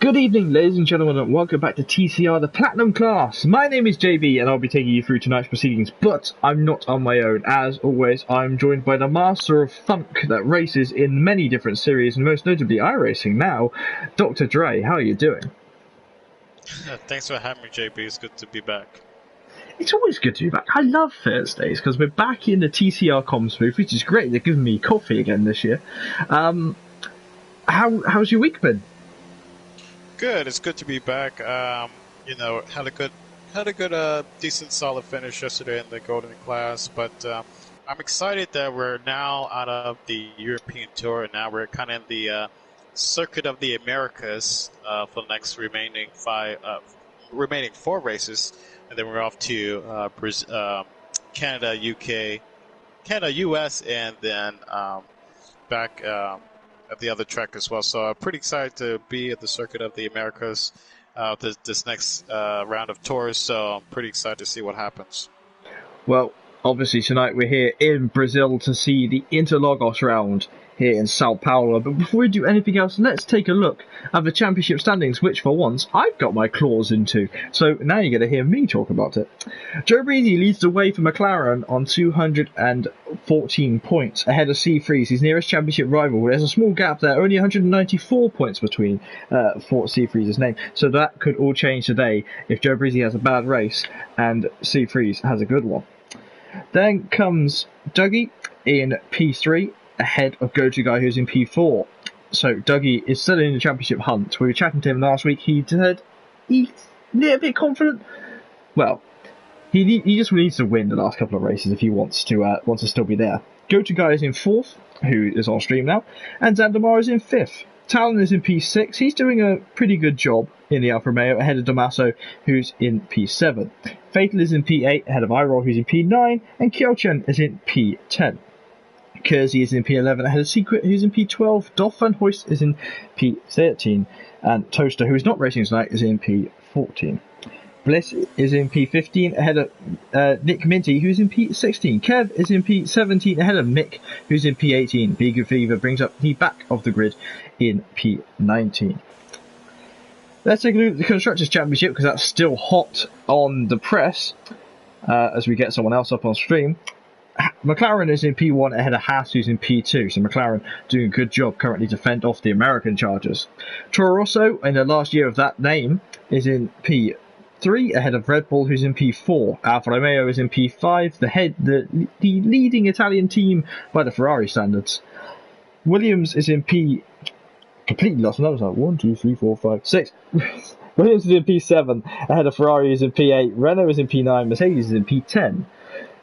Good evening, ladies and gentlemen, and welcome back to TCR, the Platinum Class. My name is JB, and I'll be taking you through tonight's proceedings, but I'm not on my own. As always, I'm joined by the master of funk that races in many different series, and most notably iRacing now, Dr. Dre. How are you doing? Thanks for having me, JB. It's good to be back. It's always good to be back. I love Thursdays, because we're back in the TCR comms booth, which is great. They're giving me coffee again this year. How's your week been? Good. It's good to be back. Had a good, decent, solid finish yesterday in the Golden Class. But I'm excited that we're now out of the European Tour, and now we're kind of in the Circuit of the Americas for the next remaining four races, and then we're off to Canada, US, and then back. At the other track as well. So I'm pretty excited to be at the Circuit of the Americas this next round of tours. So I'm pretty excited to see what happens. Well, obviously tonight we're here in Brazil to see the Interlagos round here in Sao Paulo. But before we do anything else, let's take a look at the championship standings, which for once I've got my claws into. So now you're going to hear me talk about it. Joe Breezy leads the way for McLaren on 214 points, ahead of C3's, his nearest championship rival. There's a small gap there, only 194 points between C3's name. So that could all change today if Joe Breezy has a bad race and C3's has a good one. Then comes Dougie in P3, ahead of Go-To Guy, who's in P4. So Dougie is still in the championship hunt. We were chatting to him last week. He said he's a little bit confident. Well, he just needs to win the last couple of races if he wants to still be there. Go-To Guy is in 4th, who is on stream now, and Zandamar is in 5th. Talon is in P6. He's doing a pretty good job in the Alfa Romeo, ahead of Damaso, who's in P7. Fatal is in P8, ahead of Iroll, who's in P9, and Kyochen is in P10. Kersey is in P11, ahead of Secret, who's in P12. Dolph Van Hoist is in P13, and Toaster, who is not racing tonight, is in P14. Bliss is in P15, ahead of Nick Minty, who's in P16. Kev is in P17, ahead of Mick, who's in P18. Big Fever brings up the back of the grid in P19. Let's take a look at the Constructors' Championship, because that's still hot on the press, as we get someone else up on stream. McLaren is in P1, ahead of Haas, who's in P2, so McLaren doing a good job currently to fend off the American Chargers. Toro Rosso, in the last year of that name, is in P3, ahead of Red Bull, who's in P4. Alfa Romeo is in P5, the leading Italian team by the Ferrari standards. Williams is in P... completely lost the numbers, like 1, 2, 3, 4, 5, 6. Williams is in P7, ahead of Ferrari is in P8, Renault is in P9, Mercedes is in P10.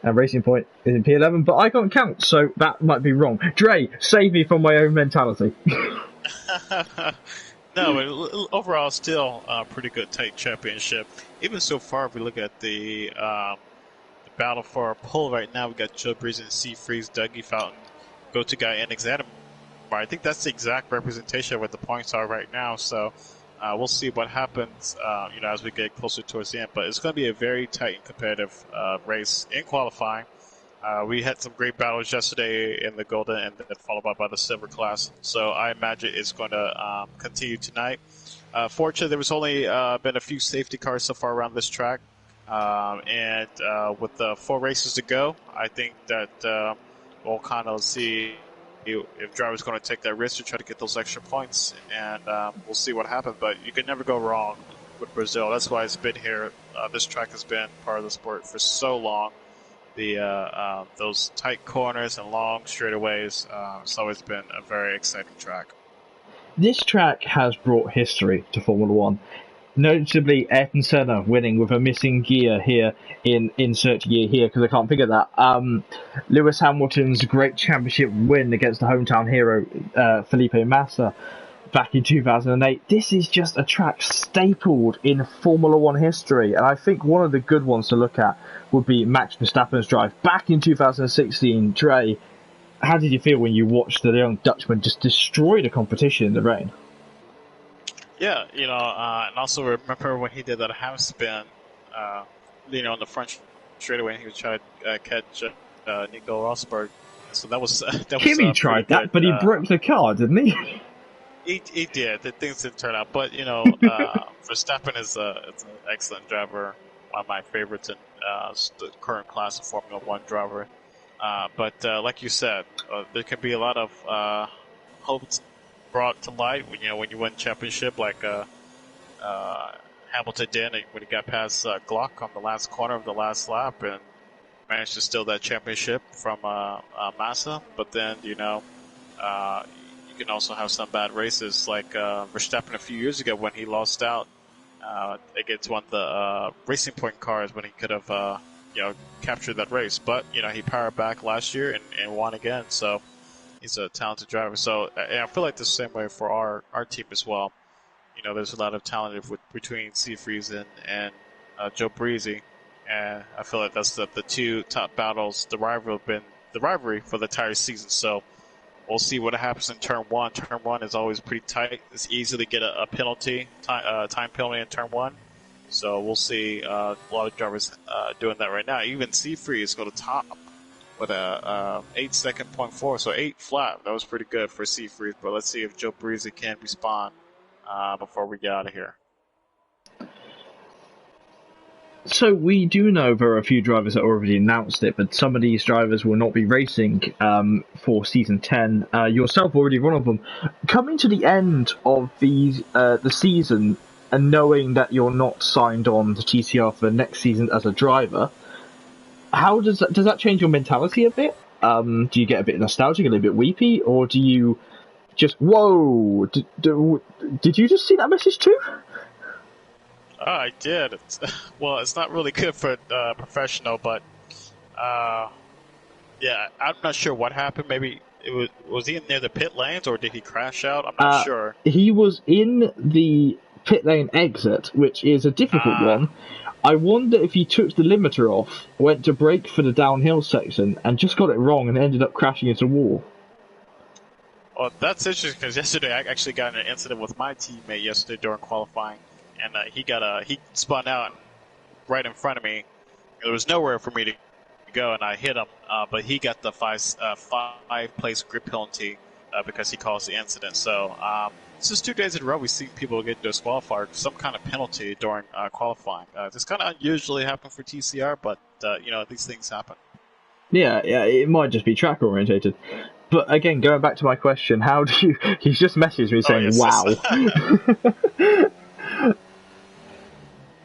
And Racing Point is in P11, but I can't count, so that might be wrong. Dre, save me from my own mentality. No, but overall, still a pretty good tight championship. Even so far, if we look at the battle for our pole right now, we got Joe Breeze and C-Freeze, Dougie Fountain, Go-To Guy, and Xanamar. I think that's the exact representation of what the points are right now, so we'll see what happens, as we get closer towards the end. But it's going to be a very tight and competitive race in qualifying. We had some great battles yesterday in the Golden and then followed by the Silver class. So I imagine it's going to continue tonight. Fortunately, there was only been a few safety cars so far around this track. And with the 4 races to go, I think that we'll kind of see if drivers going to take that risk to try to get those extra points, and we'll see what happens. But you can never go wrong with Brazil. That's why it's been here. This track has been part of the sport for so long. Those tight corners and long straightaways. It's always been a very exciting track. This track has brought history to Formula One. Notably, Ayrton Senna winning with a missing gear here in insert year here, because I can't figure that. Lewis Hamilton's great championship win against the hometown hero, Felipe Massa, back in 2008. This is just a track stapled in Formula One history, and I think one of the good ones to look at would be Max Verstappen's drive back in 2016. Dre, how did you feel when you watched the young Dutchman just destroy the competition in the rain? Yeah, and also remember when he did that half spin, on the front straightaway, and he was trying to catch Nico Rosberg. So that was Kimi tried that, but he broke the car, didn't he? he did. The things didn't turn out, but Verstappen is an excellent driver, one of my favorites in the current class of Formula One driver. But like you said, there can be a lot of hopes brought to light when you win championship, like Hamilton did when he got past Glock on the last corner of the last lap and managed to steal that championship from Massa. But then you can also have some bad races, like Verstappen a few years ago when he lost out against one of the Racing Point cars when he could have captured that race. But he powered back last year and won again. So he's a talented driver. So and I feel like the same way for our team as well. There's a lot of talent between Seafreeze and Joe Breezy, and I feel like that's the two top battles. The rivalry for the entire season. So we'll see what happens in turn one. Turn one is always pretty tight. It's easy to get a penalty, time penalty in turn one. So we'll see a lot of drivers doing that right now. Even Seafreeze go to top with a 8-second .4, so 8 flat. That was pretty good for Seafreeze. But let's see if Joe Breezy can respond before we get out of here. So we do know there are a few drivers that already announced it, but some of these drivers will not be racing for Season 10. Yourself already one of them. Coming to the end of the season and knowing that you're not signed on to TCR for the next season as a driver, how does that change your mentality a bit? Do you get a bit nostalgic, a little bit weepy, or do you just, whoa, did you just see that message too? Oh, I did. It's not really good for professional, but yeah, I'm not sure what happened. Maybe was he near the pit lanes or did he crash out? I'm not sure. He was in the pit lane exit, which is a difficult one. I wonder if he took the limiter off, went to brake for the downhill section, and just got it wrong and ended up crashing into a wall. Well, that's interesting because yesterday I actually got in an incident with my teammate yesterday during qualifying. And he spun out right in front of me. There was nowhere for me to go, and I hit him. But he got the five-place grip penalty because he caused the incident. So this is 2 days in a row we've seen people get disqualified for some kind of penalty during qualifying. This kind of unusually happen for TCR, but these things happen. Yeah, it might just be track orientated. But again, going back to my question, how do you? He's just messaged me saying, "Wow."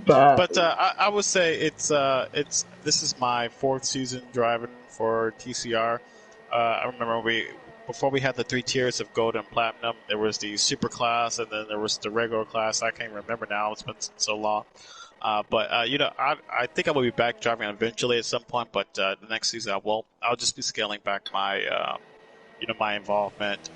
But I would say it's this is my 4th season driving for TCR. I remember before we had the 3 tiers of gold and platinum, there was the super class and then there was the regular class. I can't remember now; it's been so long. But I think I will be back driving eventually at some point. But the next season I'll just be scaling back my my involvement.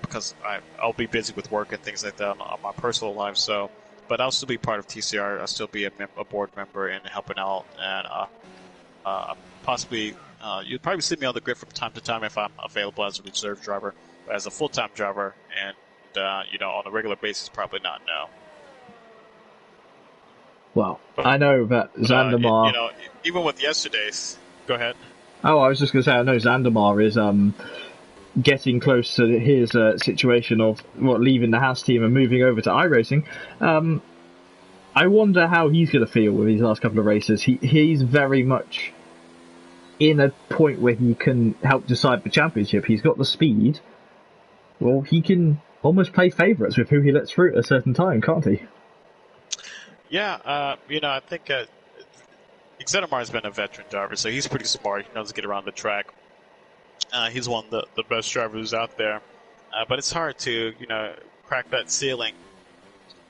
Because I'll be busy with work and things like that on my personal life. So. But I'll still be part of TCR. I'll still be a board member and helping out. And possibly, you'll probably see me on the grid from time to time if I'm available as a reserve driver. But as a full-time driver and, on a regular basis, probably not, no. Well, I know that Zandamar... even with yesterday's... Go ahead. Oh, I was just going to say, I know Zandamar is... getting close to his situation of leaving the Haas team and moving over to iRacing. I wonder how he's going to feel with these last couple of races. He's very much in a point where he can help decide the championship. He's got the speed. Well, he can almost play favourites with who he lets through at a certain time, can't he? Yeah, I think Xenomar been a veteran driver, so he's pretty smart. He knows to get around the track. He's one of the best drivers out there. But it's hard to, crack that ceiling.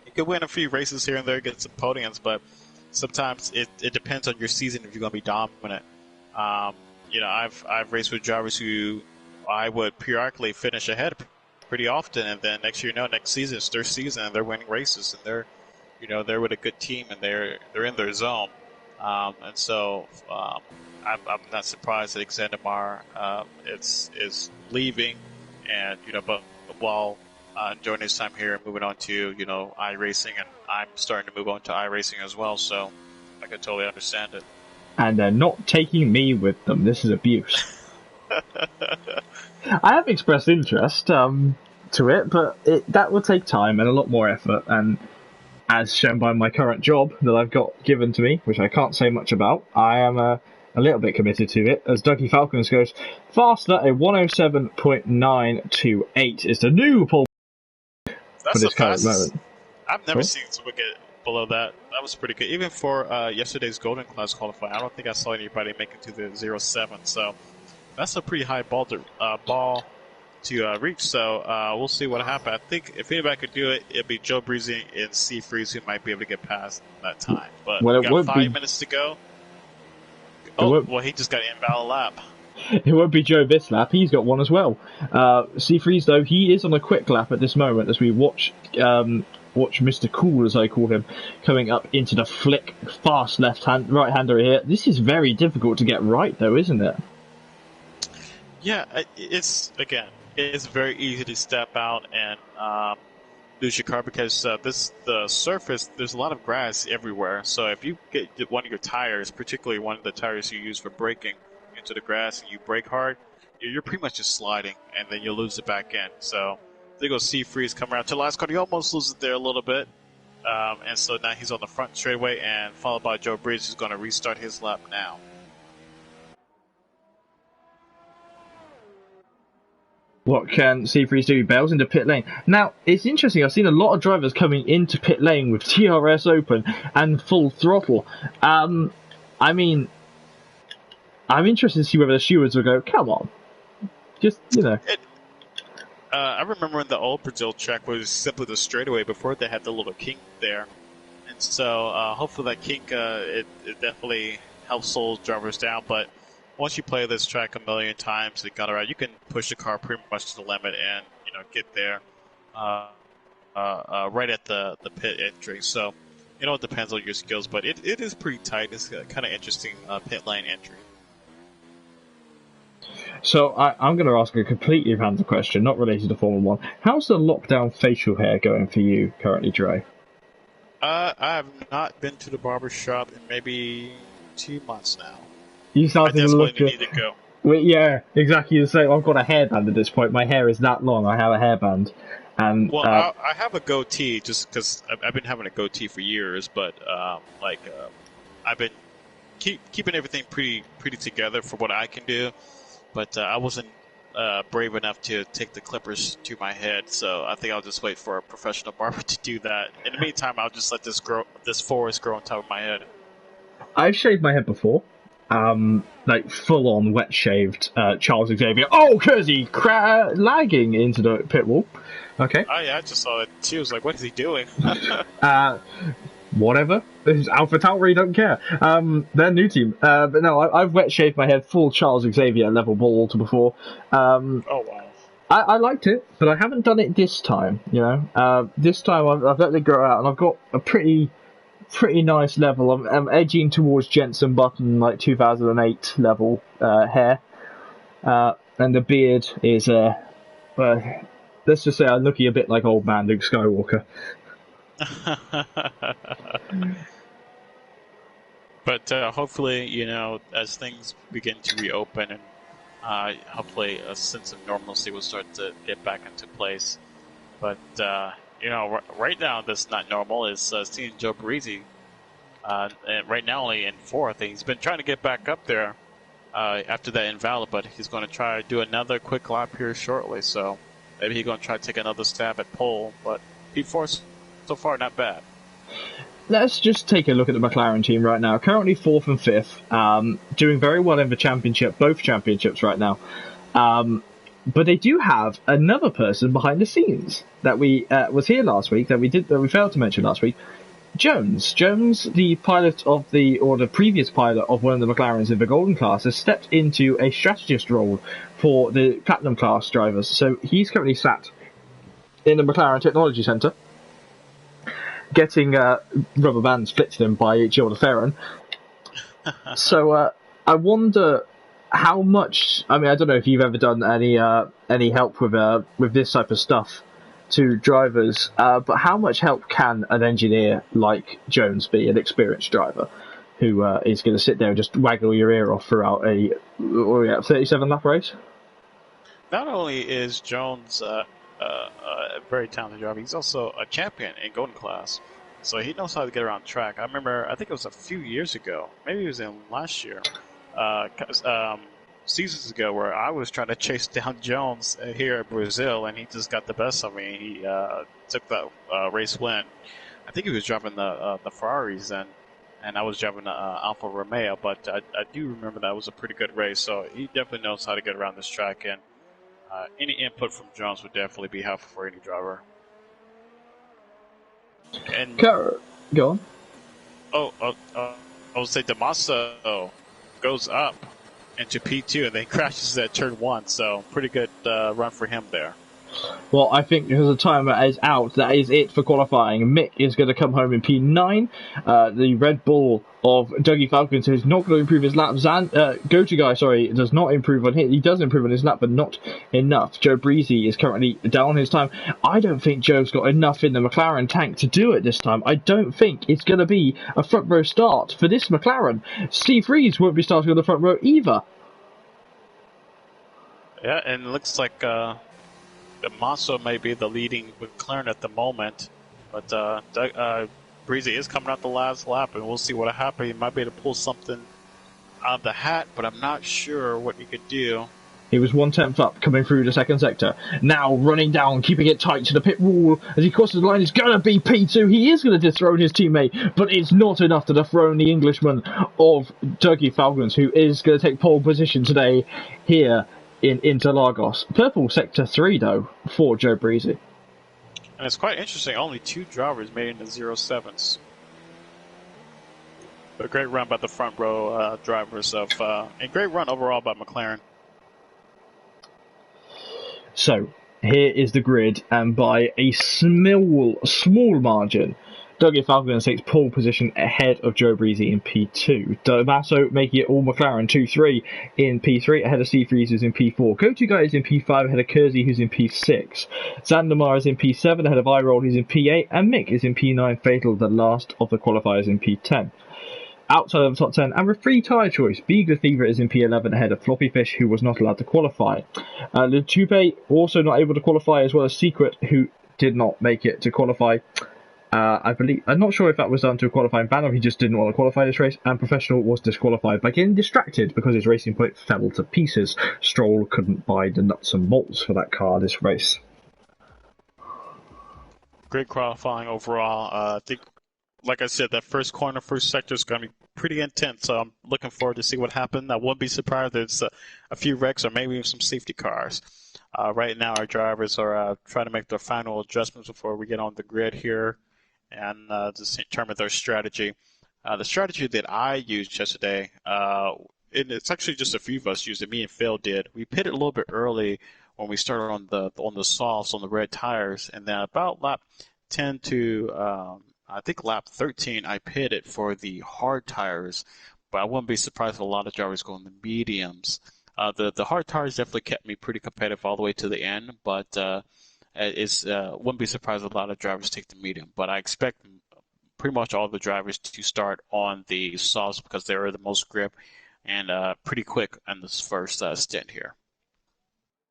You could win a few races here and there, get some podiums, but sometimes it depends on your season if you're going to be dominant. I've raced with drivers who I would periodically finish ahead pretty often, and then next season it's their season and they're winning races and they're with a good team and they're in their zone. And so I'm not surprised that Xandamar is leaving, and but while enjoying his time here and moving on to iRacing, and I'm starting to move on to iRacing as well, so I can totally understand it. And they're not taking me with them. This is abuse. I have expressed interest, to it, but that will take time and a lot more effort. And as shown by my current job that I've got given to me, which I can't say much about, I am a little bit committed to it. As Dougie Falcons goes faster, a 107.928 is the new pole for this current moment. I've never seen someone get below that. That was pretty good. Even for yesterday's Golden Class qualifier, I don't think I saw anybody make it to the 07. So that's a pretty high ball to reach. So we'll see what happens. I think if anybody could do it, it'd be Joe Breezy and C Freeze who might be able to get past that time. But we got 5 minutes to go. Oh, well, he just got an invalid lap. It won't be Joe this lap. He's got one as well. C Freeze, though, he is on a quick lap at this moment as we watch Mr. Cool, as I call him, coming up into the flick fast right-hander here. This is very difficult to get right, though, isn't it? Yeah, it's very easy to step out and lose your car because the surface, there's a lot of grass everywhere. So if you get one of your tires, particularly one of the tires you use for braking, into the grass and you brake hard, you're pretty much just sliding, and then you'll lose it back in. So there goes C Freeze coming around to the last corner. He almost loses it there a little bit. And so now he's on the front straightaway, and followed by Joe Breeze, who's going to restart his lap now. What can C Freeze do? He bails into pit lane. Now, it's interesting. I've seen a lot of drivers coming into pit lane with TRS open and full throttle. I mean, I'm interested to see whether the stewards will go, come on. Just, I remember when the old Brazil track was simply the straightaway before they had the little kink there. And so hopefully that kink, it definitely helps slow drivers down. But once you play this track a million times, you can push the car pretty much to the limit and get there right at the pit entry. So it depends on your skills, but it is pretty tight. It's kind of interesting pit lane entry. So I'm going to ask a completely random question, not related to Formula 1. How's the lockdown facial hair going for you currently, Dre? I have not been to the barber shop in maybe 2 months now. You started to look. You need to go. Well, yeah, exactly the same. I've got a hairband at this point. My hair is that long. I have a hairband, and I have a goatee just because I've been having a goatee for years. But I've been keeping everything pretty together for what I can do. But I wasn't brave enough to take the clippers to my head, so I think I'll just wait for a professional barber to do that. In the meantime, I'll just let this forest grow on top of my head. I've shaved my head before. Full-on wet-shaved Charles Xavier. Oh, Kersey lagging into the pit wall. Okay. Oh, yeah, I just saw it. She was like, what is he doing? Whatever. This is Alpha Tauri, don't care. They're new team. But no, I've wet-shaved my head full Charles Xavier level bald before. Oh, wow. I liked it, but I haven't done it this time, This time I've let it grow out, and I've got a pretty nice level. I'm edging towards Jensen Button, 2008 level hair, and the beard is let's just say I'm looking a bit like old man Luke Skywalker. But hopefully, as things begin to reopen, and hopefully a sense of normalcy will start to get back into place. But right now that's not normal is seeing Joe Breezy, and right now only in fourth. He's been trying to get back up there after that invalid, but he's going to try to do another quick lap here shortly. So maybe he's going to try to take another stab at pole. But P4 so far not bad. Let's just take a look at the McLaren team right now. Currently 4th and 5th, doing very well in the championship, both championships right now. But they do have another person behind the scenes that we was here last week that we failed to mention last week. Jones, the pilot the previous pilot of one of the McLarens in the Golden class, has stepped into a strategist role for the Platinum class drivers. So he's currently sat in the McLaren Technology Centre, getting rubber bands flipped to him by Gilda Ferran. So I wonder how much. I mean, I don't know if you've ever done any help with this type of stuff to drivers, but how much help can an engineer like Jones be, an experienced driver, who is going to sit there and just waggle your ear off throughout a 37 lap race? Not only is Jones a very talented driver. He's also a champion in Golden Class, so he knows how to get around track. I remember, I think it was a few years ago, maybe it was in last year, seasons ago, where I was trying to chase down Jones here at Brazil, and he just got the best of me. He took that race win. I think he was driving the Ferraris then, and I was driving the Alfa Romeo, but I do remember that was a pretty good race, so he definitely knows how to get around this track, and any input from Jones would definitely be helpful for any driver. And Go on. I would say Damaso goes up into P2 and then crashes at turn 1, so pretty good run for him there. Well, I think because the timer is out, that is it for qualifying. Mick is going to come home in P9. The Red Bull of Dougie Falcons is not going to improve his lap. Go-to guy, does not improve on his. He does improve on his lap, but not enough. Joe Breezy is currently down his time. I don't think Joe's got enough in the McLaren tank to do it this time. I don't think it's going to be a front row start for this McLaren. Steve Reeves won't be starting on the front row either. Yeah, and it looks like Masso may be the leading McLaren at the moment, but Breezy is coming out the last lap, and we'll see what happens. He might be able to pull something out of the hat, but I'm not sure what he could do. He was 1/10 up coming through the second sector. Now running down, keeping it tight to the pit wall as he crosses the line. It's going to be P2. He is going to dethrone his teammate, but it's not enough to dethrone the Englishman of Dougie Falcons, who is going to take pole position today here in Interlagos. Purple sector 3 though for Joe Breezy. And it's quite interesting, only 2 drivers made into 07s. A great run by the front row drivers and great run overall by McLaren. So here is the grid, and by a small margin, Dougie Falcons takes pole position ahead of Joe Breezy in P2. Damaso making it all McLaren 2-3 in P3 ahead of Steve Reeves who's in P4. Go-to guy is in P5 ahead of Kersey who's in P6. Zandamar is in P7 ahead of Iroll who's in P8, and Mick is in P9, Fatal the last of the qualifiers in P10. Outside of the top 10, and with free tyre choice, Beagler Fever is in P11 ahead of Floppy Fish, who was not allowed to qualify. Le Toupe also not able to qualify, as well as Secret, who did not make it to qualify. I believe, I'm not sure if that was done to a qualifying ban or he just didn't want to qualify this race, and Professional was disqualified by getting distracted because his racing point fell to pieces. Stroll couldn't buy the nuts and bolts for that car this race. Great qualifying overall. I think, like I said, that first corner, first sector is going to be pretty intense, so I'm looking forward to see what happens. I wouldn't be surprised if there's a few wrecks or maybe even some safety cars. Right now, our drivers are trying to make their final adjustments before we get on the grid here and just determine their strategy. The strategy that I used yesterday, and it's actually just a few of us used it, me and Phil did. We pitted a little bit early when we started on the softs, on the red tires, and then about lap 10 to I think lap 13, I pitted for the hard tires, but I wouldn't be surprised if a lot of drivers go in the mediums. The hard tires definitely kept me pretty competitive all the way to the end, but wouldn't be surprised if a lot of drivers take the medium. But I expect pretty much all the drivers to start on the softs because they're the most grip and pretty quick on this first stint here.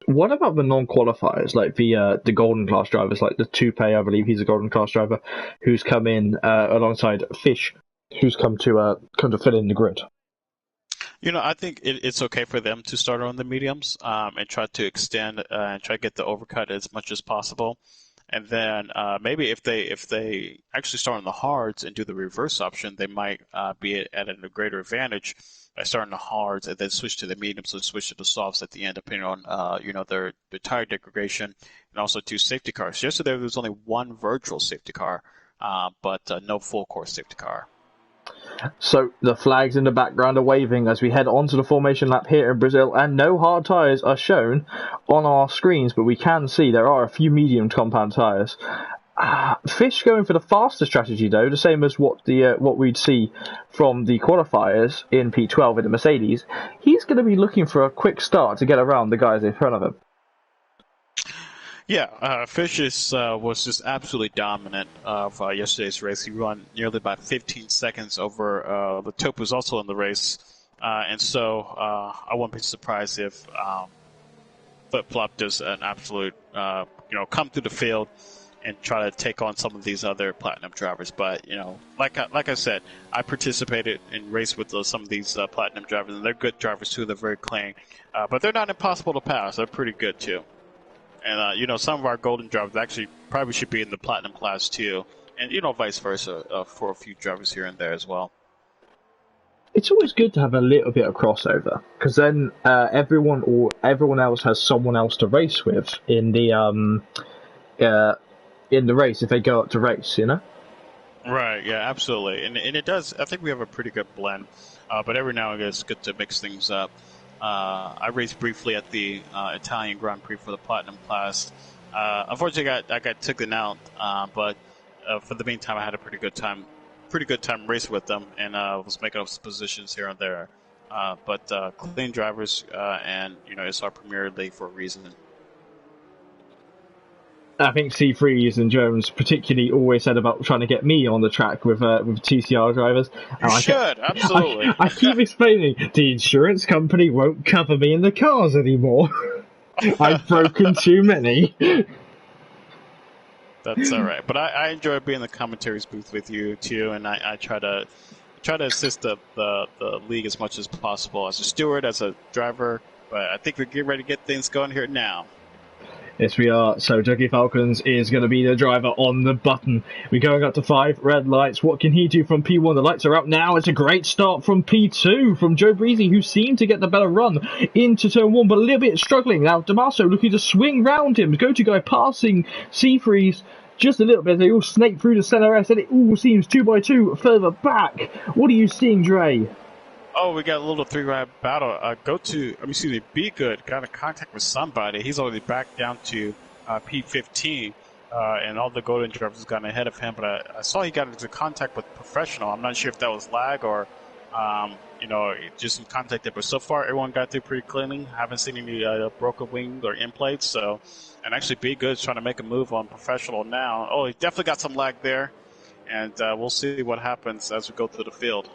What about the non-qualifiers, like the Golden Class drivers, like the Toupe, I believe he's a Golden Class driver, who's come in alongside Fish, who's come to fill in the grid? You know, I think it's okay for them to start on the mediums and try to extend and try to get the overcut as much as possible. And then maybe if they actually start on the hards and do the reverse option, they might be at a greater advantage by starting the hards and then switch to the mediums and switch to the softs at the end, depending on their tire degradation and also 2 safety cars. Yesterday there was only 1 virtual safety car, but no full course safety car. So the flags in the background are waving as we head onto the formation lap here in Brazil, and no hard tyres are shown on our screens, but we can see there are a few medium compound tyres. Fish going for the faster strategy though, the same as what we'd see from the qualifiers in P12 in the Mercedes. He's going to be looking for a quick start to get around the guys in front of him. Yeah, Fish was just absolutely dominant of yesterday's race. He won nearly by 15 seconds over the Top, who's also in the race. And so I wouldn't be surprised if Flip Flop does an absolute come through the field and try to take on some of these other platinum drivers. But like I said, I participated in race with some of these platinum drivers, and they're good drivers too. They're very clean, but they're not impossible to pass. They're pretty good too. And some of our golden drivers actually probably should be in the platinum class too, and vice versa for a few drivers here and there as well. It's always good to have a little bit of crossover, because then everyone else has someone else to race with in the race if they go up to race, Right, yeah, absolutely. And it does, I think we have a pretty good blend, but every now and again it's good to mix things up. I raced briefly at the Italian Grand Prix for the Platinum class. Unfortunately, I got taken out, but for the meantime, I had a pretty good time racing with them, and was making up positions here and there. But clean drivers, and it's our Premier League for a reason. I think C3s and Jones particularly always said about trying to get me on the track with TCR drivers. You should, absolutely. I keep explaining, the insurance company won't cover me in the cars anymore. I've broken too many. That's all right. But I enjoy being in the commentaries booth with you too, and I try to assist the league as much as possible as a steward, as a driver. But I think we're getting ready to get things going here now. Yes, we are. So Dougie Falcons is going to be the driver on the button. We're going up to 5 red lights. What can he do from P1? The lights are out now. It's a great start from P2 from Joe Breezy, who seemed to get the better run into turn 1, but a little bit struggling. Now Damaso looking to swing round him. Go-to guy passing C3s just a little bit. They all snake through the center S, and it all seems 2x2 further back. What are you seeing, Dre? Oh, we got a little 3-ride battle. Be Good got in contact with somebody. He's already back down to P15, and all the golden drivers got ahead of him. But I saw he got into contact with Professional. I'm not sure if that was lag or, just in contact there. But so far, everyone got through pretty cleanly. Haven't seen any broken wings or end plates. So, and actually, Be Good's trying to make a move on Professional now. Oh, he definitely got some lag there, and we'll see what happens as we go through the field.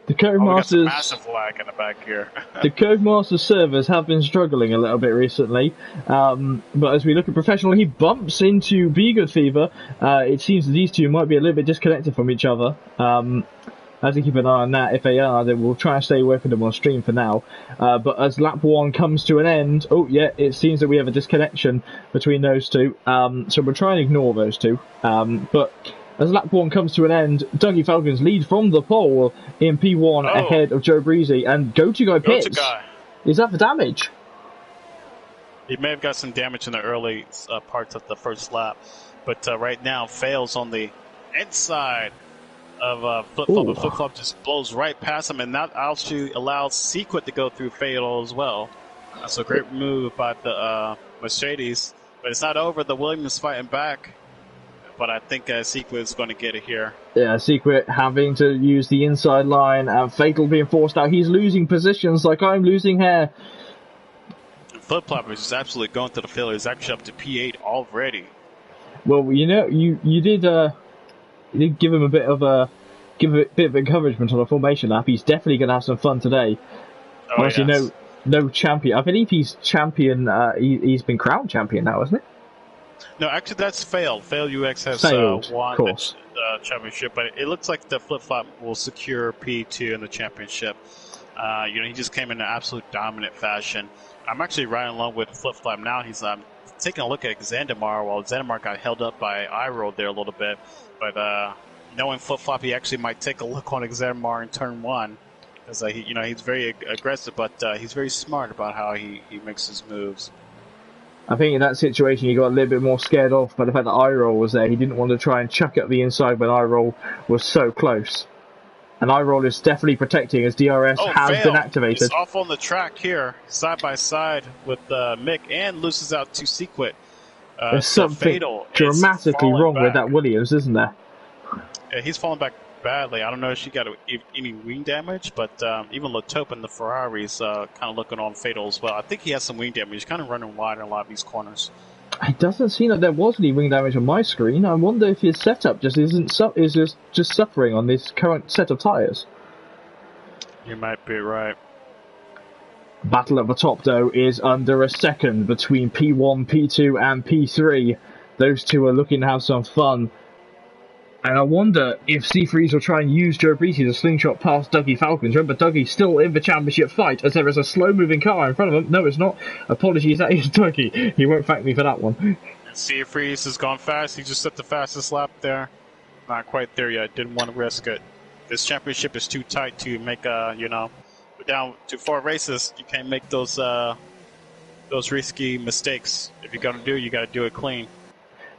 The Codemasters, massive lag in the back here. The Codemasters servers have been struggling a little bit recently, but as we look at Professional, he bumps into Be Good Fever. It seems that these two might be a little bit disconnected from each other. As we keep an eye on that, if they are, then we'll try and stay away from them on stream for now. But as lap 1 comes to an end, it seems that we have a disconnection between those two. So we'll try and ignore those two. But as lap 1 comes to an end, Dougie Falcons lead from the pole in P1 ahead of Joe Breezy, and Go-To Guy pits. Is that for damage? He may have got some damage in the early parts of the first lap, but right now fails on the inside of Flip-Flop, and Flip-Flop just blows right past him, and that actually allows Sequit to go through Fatal as well. That's a great move by the Mercedes, but it's not over. The Williams fighting back. But I think Sequit is going to get it here. Yeah, Sequit having to use the inside line, and Fatal being forced out. He's losing positions like I'm losing hair. Flip-Flop is just absolutely going to the field. He's actually up to P8 already. Well, you did give him a bit of encouragement on a formation lap. He's definitely going to have some fun today. Honestly, yes. No champion. I believe he's champion. He's been crowned champion now, hasn't he? No, actually, that's Failed. Failed UX has won the championship, but it looks like the Flip-Flop will secure P2 in the championship. He just came in an absolute dominant fashion. I'm actually riding along with Flip-Flop now. He's taking a look at Xandamar, while Xandamar got held up by iRoll there a little bit. But knowing Flip-Flop, he actually might take a look on Xandamar in turn 1. Because he's very aggressive, but he's very smart about how he makes his moves. I think in that situation he got a little bit more scared off by the fact that iRoll was there. He didn't want to try and chuck up the inside when iRoll was so close. And iRoll is definitely protecting as DRS has been activated. He's off on the track here, side by side with Mick, and loses out to Sequit. There's something dramatically wrong with that Williams, isn't there? Yeah, he's falling back badly. I don't know if she got any wing damage, but even Latopin, the Ferrari's kind of looking on Fatal as well. I think he has some wing damage. He's kind of running wide in a lot of these corners. It doesn't seem that there was any wing damage on my screen. I wonder if his setup just is just suffering on this current set of tyres. You might be right. Battle at the top, though, is under a second between P1, P2 and P3. Those two are looking to have some fun. And I wonder if Seafreeze will try and use Joe Breezy to slingshot past Dougie Falcons. Remember, Dougie's still in the championship fight, as there is a slow-moving car in front of him. No, it's not. Apologies, that is Dougie. He won't thank me for that one. And Seafreeze has gone fast. He just set the fastest lap there. Not quite there yet. Didn't want to risk it. This championship is too tight to make we're down to 4 races. You can't make those risky mistakes. If you're gonna do it, you gotta do it clean.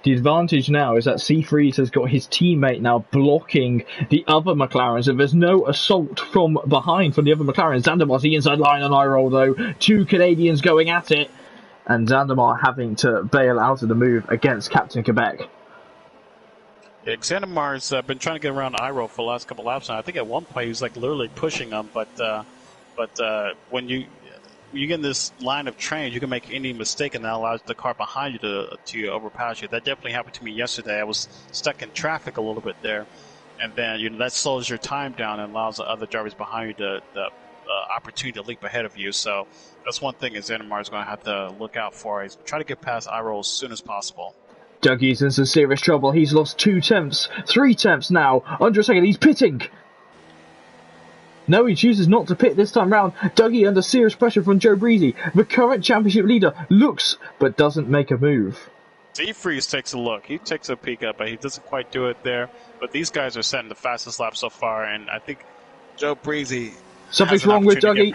The advantage now is that Seafreeze has got his teammate now blocking the other McLarens, and there's no assault from behind from the other McLarens. Zandemar's the inside line on I-roll, though. 2 Canadians going at it, and Zandemar having to bail out of the move against Captain Quebec. Yeah, Zandemar's been trying to get around I-roll for the last couple laps now. I think at one point he was like literally pushing him, but when you get in this line of trains, you can make any mistake, and that allows the car behind you to overpass you. That definitely happened to me yesterday. I was stuck in traffic a little bit there, and then that slows your time down and allows the other drivers behind you the opportunity to leap ahead of you. So that's one thing Zandemar is going to have to look out for. Is try to get past I-roll as soon as possible. Dougie's in some serious trouble. He's lost 2 tenths, 3 tenths now. Under a second, he's pitting. No, he chooses not to pit this time round. Dougie under serious pressure from Joe Breezy. The current championship leader looks, but doesn't make a move. Seafreeze takes a look. He takes a peek up, but he doesn't quite do it there. But these guys are setting the fastest lap so far, and I think Joe Breezy... Something's wrong with Dougie.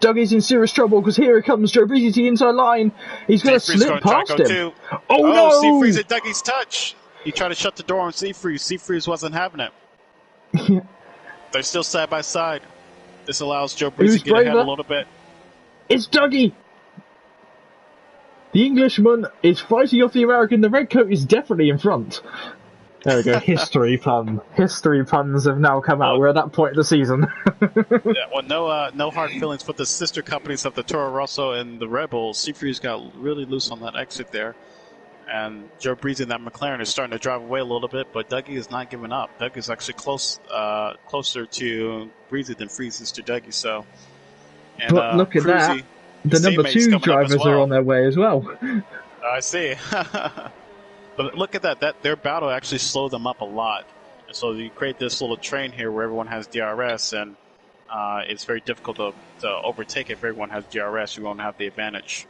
Dougie's in serious trouble, because here comes Joe Breezy to the inside line. He's going to slip past him. Oh, no! Seafreeze at Dougie's touch. He tried to shut the door on Seafreeze. Seafreeze wasn't having it. They're still side by side. This allows Joe Breezy to get ahead a little bit. It's Dougie! The Englishman is fighting off the American. The red coat is definitely in front. There we go. History pun. History puns have now come out. We're at that point of the season. Yeah, well, no hard feelings for the sister companies of the Toro Rosso and the Red Bull. Seafreeze got really loose on that exit there. And Joe Breezy and that McLaren is starting to drive away a little bit, but Dougie is not giving up. Dougie is actually closer to Breezy than Freeze is to Dougie. So, and, but look at Cruzy, that. The number 2 drivers are on their way as well. I see. But look at that. Their battle actually slowed them up a lot. And so you create this little train here where everyone has DRS, and it's very difficult to overtake if everyone has DRS. You won't have the advantage.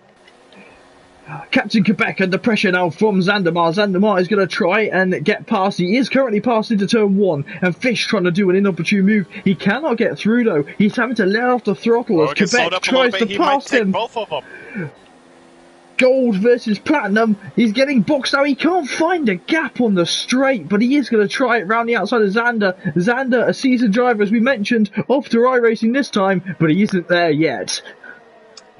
Captain Quebec under pressure now from Zandemar. Zandemar is going to try and get past. He is currently passed into turn 1, and Fish trying to do an inopportune move. He cannot get through, though. He's having to let off the throttle as Quebec tries to pass him. Both of them. Gold versus Platinum. He's getting boxed now. He can't find a gap on the straight, but he is going to try it round the outside of Xander. Xander, a seasoned driver, as we mentioned, off to iRacing this time, but he isn't there yet.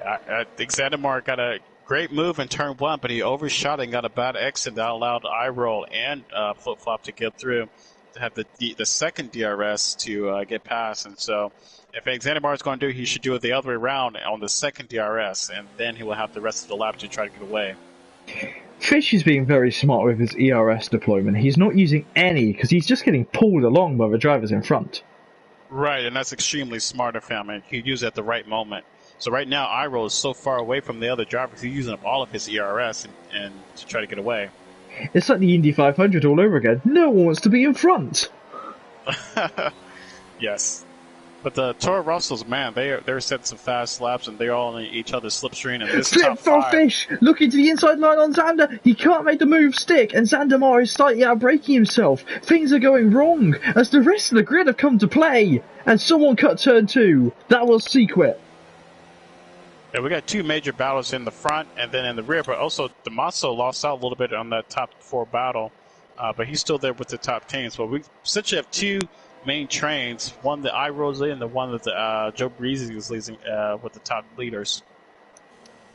I think Zandemar got a great move in turn 1, but he overshot and got a bad exit that allowed I-roll and flip-flop to get through to have the second DRS to get past. And so if Xandemar is going to do it, he should do it the other way around on the second DRS, and then he will have the rest of the lap to try to get away. Fish is being very smart with his ERS deployment. He's not using any because he's just getting pulled along by the drivers in front. Right, and that's extremely smart of him, and he used it at the right moment. So right now, I-roll is so far away from the other drivers, he's using up all of his ERS and to try to get away. It's like the Indy 500 all over again. No one wants to be in front. Yes. But the Toro Rossos, man, they're setting some fast laps, and they're all in each other's slipstream. And this Slip for Fish, looking to the inside line on Xander. He can't make the move stick, and Zandemar is slightly out-braking himself. Things are going wrong as the rest of the grid have come to play, and someone cut turn 2. That was Sequit. Yeah, we got 2 major battles in the front and then in the rear, but also Damaso lost out a little bit on that top 4 battle, but he's still there with the top team. So we essentially have 2 main trains, one that I-roll's in and the one that Joe Breezy is leading with the top leaders.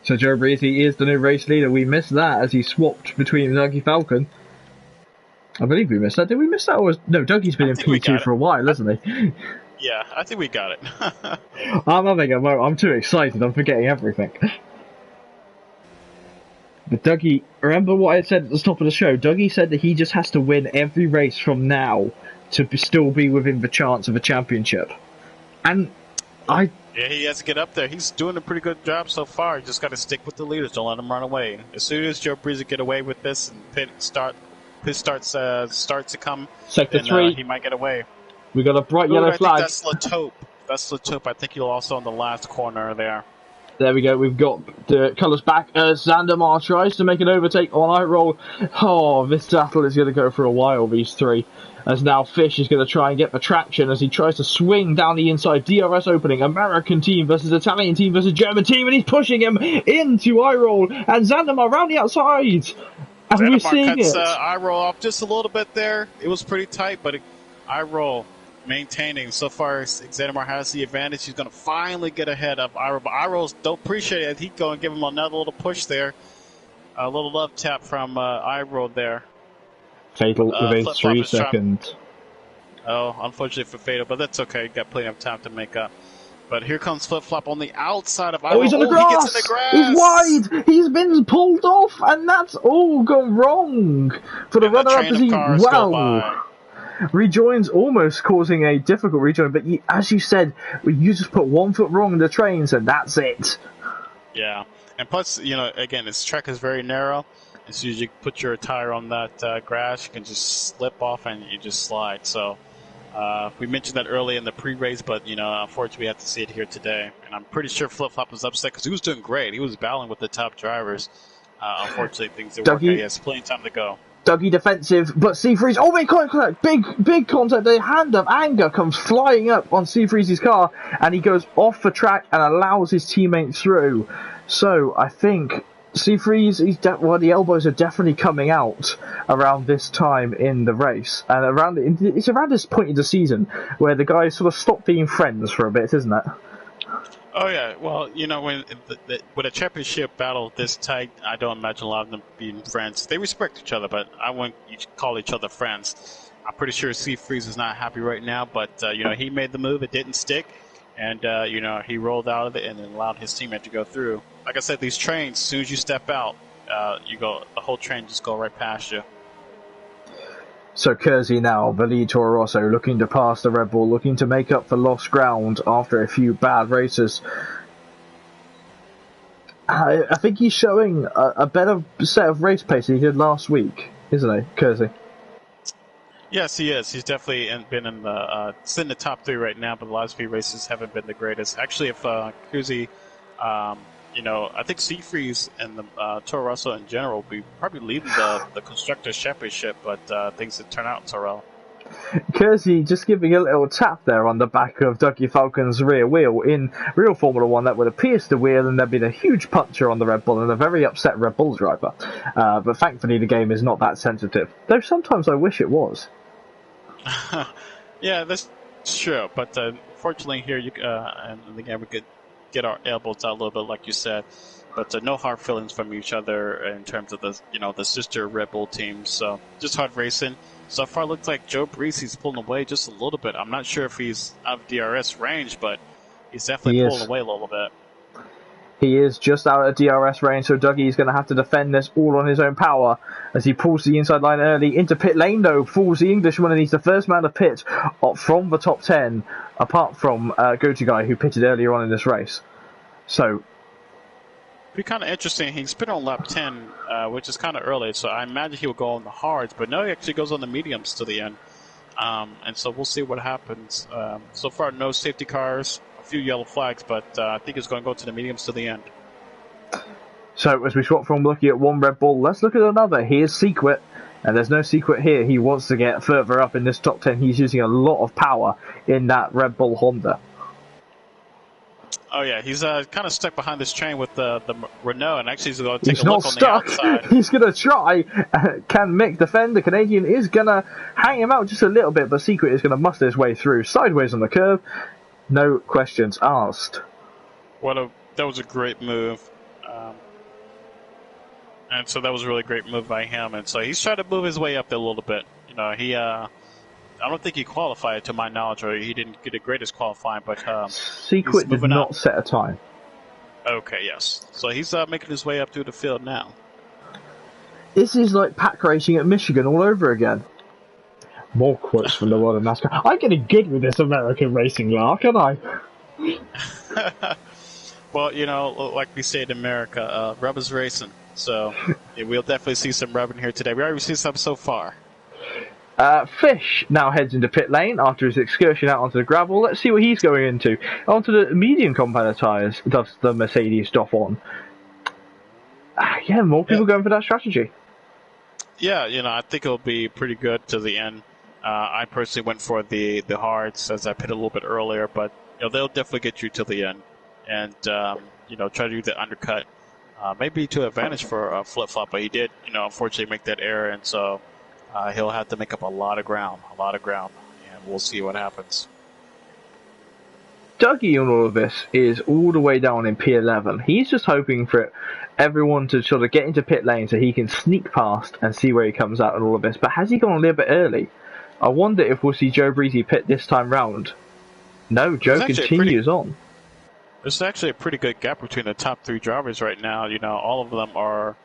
So Joe Breezy is the new race leader. We missed that as he swapped between Dougie Falcon. I believe we missed that. Did we miss that? Or no, Dougie's been in P2 for a while, hasn't he? Yeah, I think we got it. I'm having a moment. I'm too excited. I'm forgetting everything. But Dougie, remember what I said at the top of the show? Dougie said that he just has to win every race from now to still be within the chance of a championship. And I Yeah, he has to get up there. He's doing a pretty good job so far. You just got to stick with the leaders. Don't let them run away. As soon as Joe Breezy get away with this and pit starts to come, Sector then 3. he might get away. We got a bright Ooh, yellow I flag. think that's Latope. That's Latope. I think he'll also on the last corner there. There we go. We've got the colours back as Zandamar tries to make an overtake on I roll. Oh, this battle is going to go for a while, these three. As now Fish is going to try and get the traction as he tries to swing down the inside. DRS opening. American team versus Italian team versus German team. And he's pushing him into I roll. And Zandamar round the outside. And we're seeing cuts it. I roll off just a little bit there. It was pretty tight, but I roll maintaining. So far, Xandamar has the advantage. He's going to finally get ahead of Iroh. But Iroh don't appreciate it. He's going to give him another little push there. A little love tap from Iroh there. Fatal with a 3 second. Oh, unfortunately for Fatal, but that's okay. Got plenty of time to make up. But here comes Flip Flop on the outside of Iroh. Oh, he's on the grass! He gets in the grass! He's wide! He's been pulled off, and that's all gone wrong for the runner-up as he, wow, rejoins, almost causing a difficult rejoin, but as you said, you just put 1 foot wrong in the trains, and that's it. Yeah, and plus, again, this track is very narrow. As soon as you put your tire on that grass, you can just slip off and you just slide. So we mentioned that early in the pre-race, but unfortunately we have to see it here today. And I'm pretty sure Flip Flop was upset because he was doing great. He was battling with the top drivers. Unfortunately, things didn't work out. He has plenty of time to go. Dougie defensive, but Seafreeze, oh my contact, big contact, the hand of anger comes flying up on Seafreeze's car, and he goes off the track and allows his teammate through. So I think Seafreeze, the elbows are definitely coming out around this time in the race, and it's around this point in the season where the guys sort of stop being friends for a bit, isn't it? Oh yeah, well, when with a championship battle this tight, I don't imagine a lot of them being friends. They respect each other, but I wouldn't call each other friends. I'm pretty sure Seafreeze is not happy right now, but he made the move, it didn't stick, and he rolled out of it and then allowed his teammate to go through. Like I said, these trains, as soon as you step out, the whole train just go right past you. So Kersey now, the lead Toro Rosso, looking to pass the Red Bull, looking to make up for lost ground after a few bad races. I think he's showing a better set of race pace than he did last week, isn't he, Kersey? Yes, he is. He's definitely been in the top 3 right now, but the last few races haven't been the greatest. Actually, if Kersey, I think Seafreeze and the Toro Rosso in general will be probably leading the Constructors' Championship, but things didn't turn out so well. Kersey just giving a little tap there on the back of Dougie Falcon's rear wheel. In real Formula 1, that would have pierced the wheel and there'd been a huge puncture on the Red Bull and a very upset Red Bull driver. But thankfully the game is not that sensitive, though sometimes I wish it was. Yeah, that's true, but fortunately here, and again, we could get our elbows out a little bit, like you said, but no hard feelings from each other in terms of the sister Red Bull teams. So just hard racing. So far, it looks like Joe Breezy's pulling away just a little bit. I'm not sure if he's out of DRS range, but he's definitely pulling away a little bit. He is just out of DRS range, so Dougie's going to have to defend this all on his own power as he pulls the inside line early into pit lane, though. Fools the Englishman, and he's the first man to pit from the top 10, apart from Go-To Guy, who pitted earlier on in this race. So, be kind of interesting. He's been on lap 10, which is kind of early, so I imagine he will go on the hards, but no, he actually goes on the mediums to the end. And so we'll see what happens. So far, no safety cars, a few yellow flags, but I think it's going to go to the mediums to the end. So as we swap from looking at one Red Bull, let's look at another. Here's Secret, and there's no secret here. He wants to get further up in this top 10. He's using a lot of power in that Red Bull Honda. Oh yeah, he's kind of stuck behind this train with the Renault, and actually he's going to take a He's look not stuck. On the outside. He's going to try. Can Mick defend? The Canadian is going to hang him out just a little bit, but Secret is going to muster his way through. Sideways on the curve. No questions asked. That was a great move. And so that was a really great move by him. And so he's trying to move his way up there a little bit. I don't think he qualified, to my knowledge, or he didn't get the greatest qualifying, but Secret did not set a time. Okay, yes. So he's making his way up through the field now. This is like pack racing at Michigan all over again. More quotes from the world of NASCAR. I'm getting good with this American racing lark, aren't I? Well, like we say in America, rubber's racing. So yeah, we'll definitely see some rubbing here today. We already seen some so far. Fish now heads into pit lane after his excursion out onto the gravel. Let's see what he's going into. Onto the medium compound tyres does the Mercedes stop on. Yeah, more people going for that strategy. Yeah, I think it'll be pretty good to the end. I personally went for the hards as I pitted a little bit earlier, but they'll definitely get you to the end, and try to do the undercut, maybe to advantage for Flip Flop, but he did unfortunately make that error, and so he'll have to make up a lot of ground, and we'll see what happens. Dougie on all of this is all the way down in P11. He's just hoping for everyone to sort of get into pit lane so he can sneak past and see where he comes out and all of this. But has he gone a little bit early? I wonder if we'll see Joe Breezy pit this time round. No, Joe continues on. There's actually a pretty good gap between the top three drivers right now. All of them are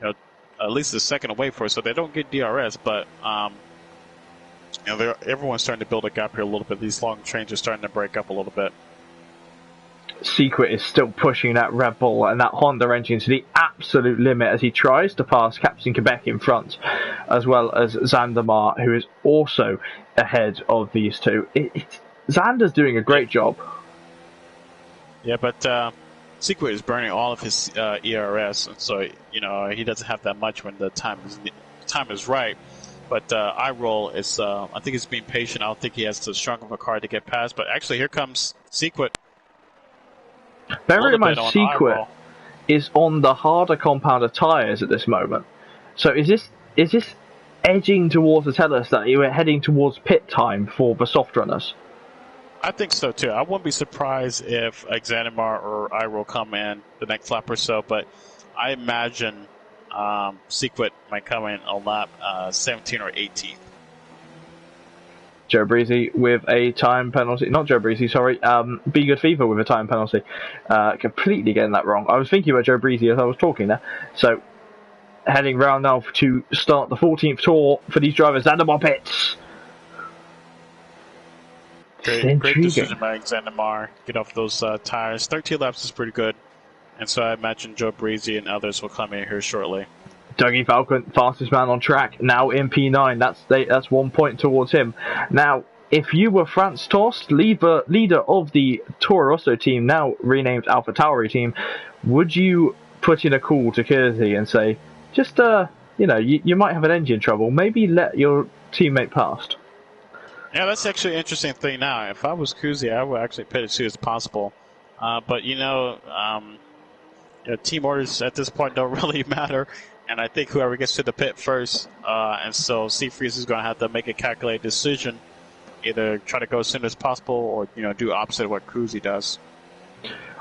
at least a second away for us, so they don't get DRS, but everyone's starting to build a gap here a little bit. These long trains are starting to break up a little bit. Secret is still pushing that Red Bull and that Honda engine to the absolute limit as he tries to pass Captain Quebec in front, as well as Zandamar, who is also ahead of these two. Xander's doing a great job. Yeah, but Secret is burning all of his ERS, and so he doesn't have that much when the time is right. But iRoll is, I think he's being patient. I don't think he has too strong of a car to get past. But actually, here comes Secret. Bear in mind, Secret is on the harder compounder tyres at this moment. So is this edging towards to tell us that we're heading towards pit time for the soft runners? I think so too. I wouldn't be surprised if Xanamar or iRoll come in the next lap or so, but I imagine Secret might come in on lap 17 or 18. Joe Breezy with a time penalty. Not Joe Breezy, sorry. Be Good Fever with a time penalty. Completely getting that wrong. I was thinking about Joe Breezy as I was talking there. So, heading round now to start the 14th tour for these drivers. Xandamar pits. Great decision by Xandamar. Get off those tires. 13 laps is pretty good. And so I imagine Joe Breezy and others will come in here shortly. Dougie Falcon, fastest man on track, now in P9. That's 1 point towards him. Now, if you were Franz Tost, leader of the Toro Rosso team, now renamed Alpha Tauri team, would you put in a call to Kersey and say, just, you might have an engine trouble, maybe let your teammate past? Yeah, that's actually an interesting thing now. If I was Kuzi, I would actually pit as soon as possible. But, team orders at this point don't really matter. And I think whoever gets to the pit first, and so Seafreeze is going to have to make a calculated decision, either try to go as soon as possible or do opposite of what Kuzi does.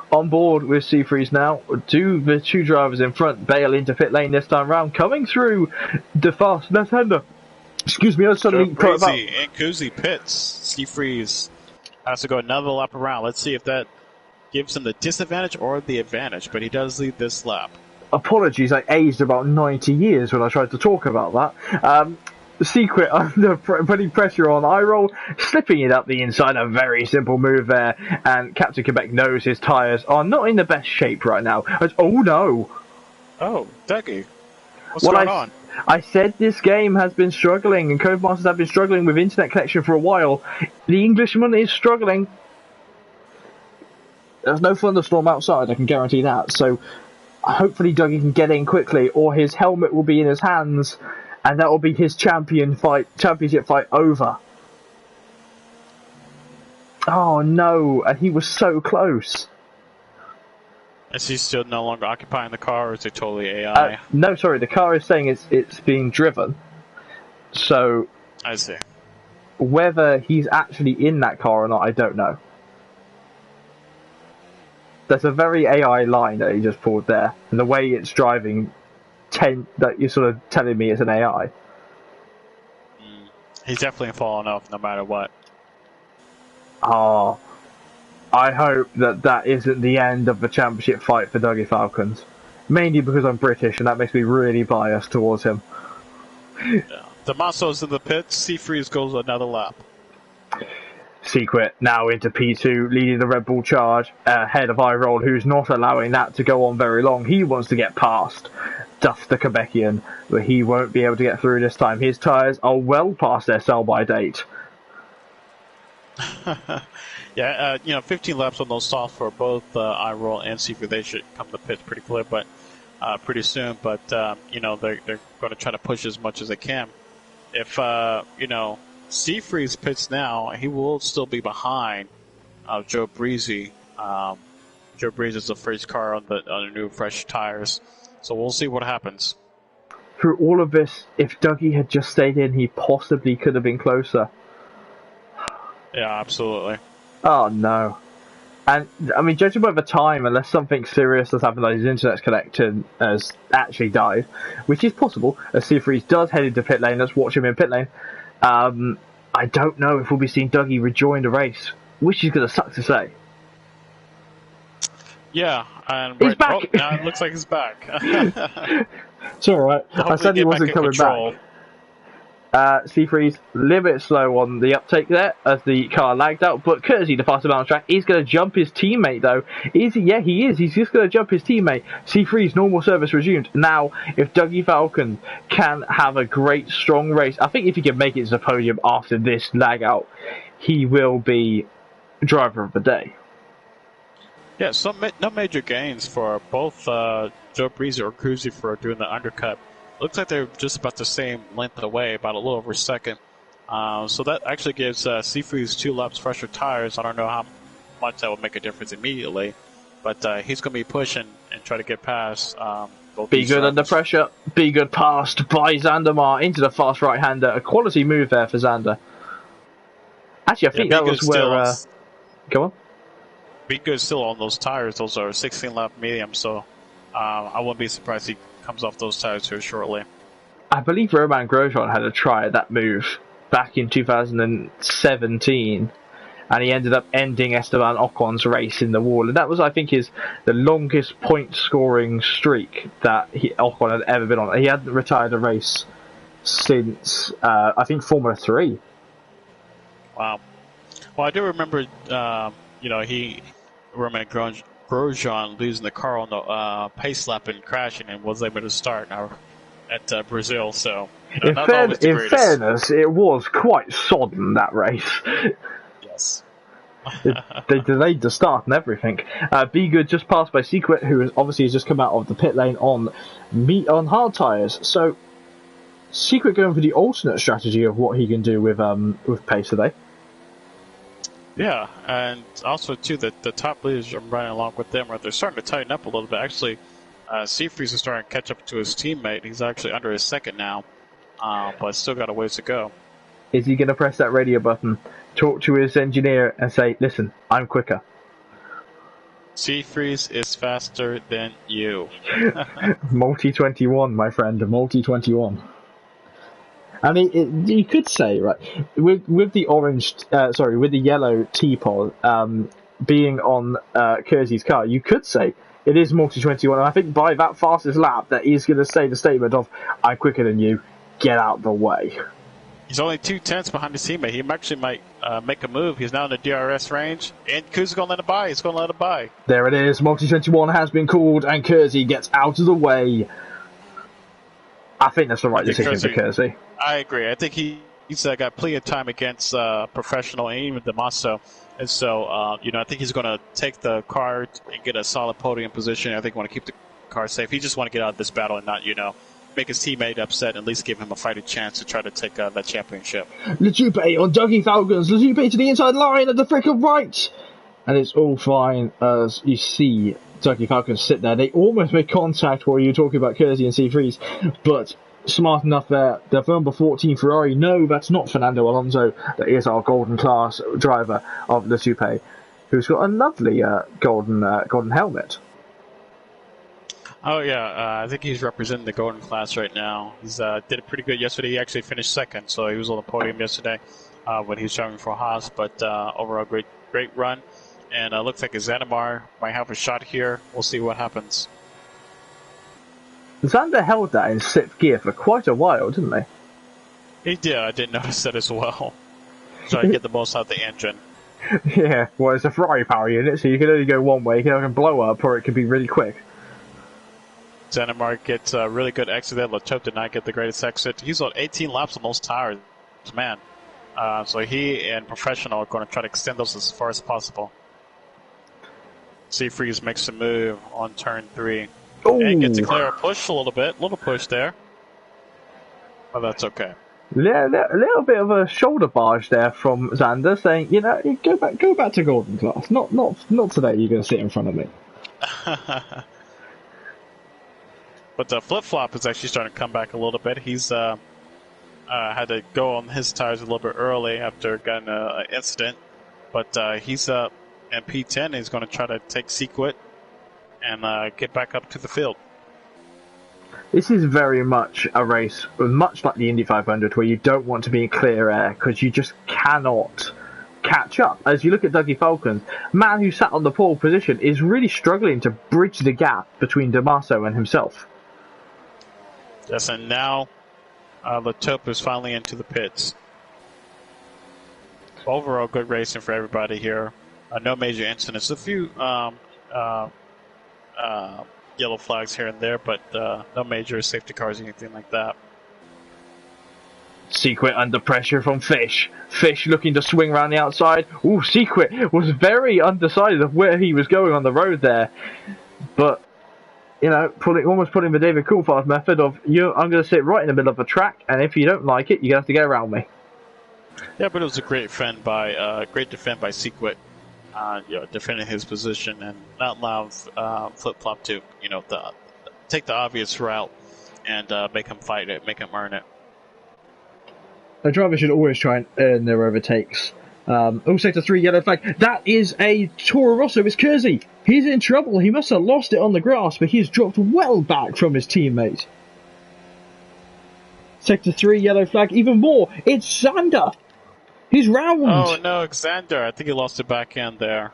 On board with Seafreeze now, do the two drivers in front bail into pit lane this time round, coming through the fast left-hander. Excuse me, I suddenly Joe Breezy and Kuzi pits. Seafreeze has to go another lap around. Let's see if that gives him the disadvantage or the advantage, but he does lead this lap. Apologies, I aged about 90 years when I tried to talk about that. Secret under putting pressure on iRoll, slipping it up the inside, a very simple move there, and Captain Quebec knows his tyres are not in the best shape right now. Oh no! Oh, Dougie. What's going on? I said this game has been struggling, and Codemasters have been struggling with internet connection for a while. The Englishman is struggling. There's no thunderstorm outside, I can guarantee that, so hopefully Dougie can get in quickly, or his helmet will be in his hands, and that will be his championship fight over. Oh no, and he was so close. Is he still no longer occupying the car, or is it totally AI? No, sorry, the car is saying it's being driven. So, I see. Whether he's actually in that car or not, I don't know. There's a very AI line that he just pulled there, and the way it's driving, that you're sort of telling me it's an AI. He's definitely falling off no matter what. Oh, I hope that isn't the end of the championship fight for Dougie Falcons. Mainly because I'm British, and that makes me really biased towards him. Yeah. Damaso's in the pits. Seafreeze goes another lap. Secret now into P2, leading the Red Bull charge ahead of Iroll, who's not allowing that to go on very long. He wants to get past Duff the Quebecian, but he won't be able to get through this time. His tyres are well past their sell-by date. Yeah, 15 laps on those softs for both Iroll and Secret. They should come to pits pretty clear, but pretty soon. But they're going to try to push as much as they can. If Seafreeze pits now, he will still be behind Joe Breezy. Joe Breezy is the first car on the new fresh tires, so we'll see what happens. Through all of this, if Dougie had just stayed in, he possibly could have been closer. Yeah, absolutely. Oh no. And, I mean, judging by the time, unless something serious has happened, like his internet's connected has actually died, which is possible, as Seafreeze does head into pit lane. Let's watch him in pit lane. I don't know if we'll be seeing Dougie rejoin the race, which is going to suck to say. Yeah, and he's back. It looks like he's back. It's alright. I said he wasn't coming back. Seafreeze, a little bit slow on the uptake there as the car lagged out, but Kersey, the faster man on track, is going to jump his teammate though. Is he? Yeah, he is. He's just going to jump his teammate. Seafreeze, normal service resumed. Now, if Dougie Falcon can have a great, strong race, I think if he can make it to the podium after this lag out, he will be driver of the day. Yeah, no major gains for both Joe Breezy or Cruzy for doing the undercut. Looks like they're just about the same length away, about a little over a second. So that actually gives Seafreeze 2 laps fresher tires. I don't know how much that will make a difference immediately, but he's going to be pushing and try to get past. Be good under pressure. Be good passed by Xandamar into the fast right-hander. A quality move there for Xander. Actually, I think that was where... Go on. Be good still on those tires. Those are 16-lap mediums, so I wouldn't be surprised he comes off those tires here shortly. I believe Romain Grosjean had a try at that move back in 2017, and he ended up ending Esteban Ocon's race in the wall, and that was, I think, the longest point-scoring streak that Ocon had ever been on. He hadn't retired a race since, I think, Formula 3. Wow. Well, I do remember, Romain Grosjean losing the car on the pace lap and crashing and was able to start now at Brazil. So, in fairness, it was quite sodden, that race. Yes. They delayed the start and everything. Be Good just passed by Secret, who has just come out of the pit lane on hard tyres. So Secret going for the alternate strategy of what he can do with pace today. Yeah, and also, too, the top leaders are running along with them. They're starting to tighten up a little bit. Actually, Seafreeze is starting to catch up to his teammate. He's actually under his second now, but still got a ways to go. Is he going to press that radio button, talk to his engineer, and say, listen, I'm quicker? Seafreeze is faster than you. Multi-21, my friend, multi-21. I mean, you could say, right, with the with the yellow T-pod being on Kersey's car, you could say it is multi-21, and I think by that fastest lap, that he's going to say the statement of, I'm quicker than you, get out the way. He's only 2/10 behind his teammate. He actually might make a move. He's now in the DRS range, and Ku's going to let it by. He's going to let it by. There it is. Multi-21 has been called, and Kersey gets out of the way. I think that's the right decision for Kersey. I agree. I think he's got plenty of time against Professional and even Damaso. And so, I think he's going to take the car and get a solid podium position. I think he want to keep the car safe. He just want to get out of this battle and not, make his teammate upset and at least give him a fighting chance to try to take that championship. Lejupe on Dougie Falcons. Lejupe to the inside line at the frick of right. And it's all fine as you see Dougie Falcons sit there. They almost make contact while you're talking about Kersey and Seafreeze, but smart enough there. The number 14 Ferrari. No, that's not Fernando Alonso. That is our golden class driver of Lejupe, who's got a lovely golden helmet. Oh, yeah. I think he's representing the golden class right now. He's did it pretty good yesterday. He actually finished second, so he was on the podium yesterday when he was driving for Haas. But overall, great run. And looks like Xandamar might have a shot here. We'll see what happens. Xander held that in 6th gear for quite a while, didn't he? He did. I did notice that as well. Trying to get the most out of the engine. Yeah, well, it's a Ferrari power unit, so you can only go one way. You can either blow up, or it can be really quick. Xenomar gets a really good exit there. Latope did not get the greatest exit. He's on 18 laps on those tires, man. So he and Professional are going to try to extend those as far as possible. Seafreeze makes a move on turn 3. Ooh. And gets to clear a push a little bit. Little push there. But that's okay. Yeah, a little bit of a shoulder barge there from Xander, saying, you know, go back to Golden class. Not today. You're going to sit in front of me. But Flip Flop is actually starting to come back a little bit. He's had to go on his tires a little bit early after getting an incident. But he's in P10. He's going to try to take Sequit and get back up to the field. This is very much a race, much like the Indy 500, where you don't want to be in clear air because you just cannot catch up. As you look at Dougie Falcons, man who sat on the pole position is really struggling to bridge the gap between Damaso and himself. Yes, and now Latope is finally into the pits. Overall, good racing for everybody here. No major incidents. A few yellow flags here and there, but no major safety cars or anything like that. Sequit under pressure from Fish. Fish looking to swing around the outside. Ooh, Sequit was very undecided of where he was going on the road there. But, you know, almost putting the David Coulthard method of, I'm going to sit right in the middle of a track, and if you don't like it, you're going to have to get around me. Yeah, but it was a great defend by Sequit. Defending his position and not allow Flip Flop to, take the obvious route and make him fight it, make him earn it. A driver should always try and earn their overtakes. Sector 3 yellow flag. That is a Toro Rosso. It's Kersey. He's in trouble. He must have lost it on the grass, but he's dropped well back from his teammate. Sector 3 yellow flag. Even more. It's Xander. He's round. Oh no, Xander. I think he lost it back end there.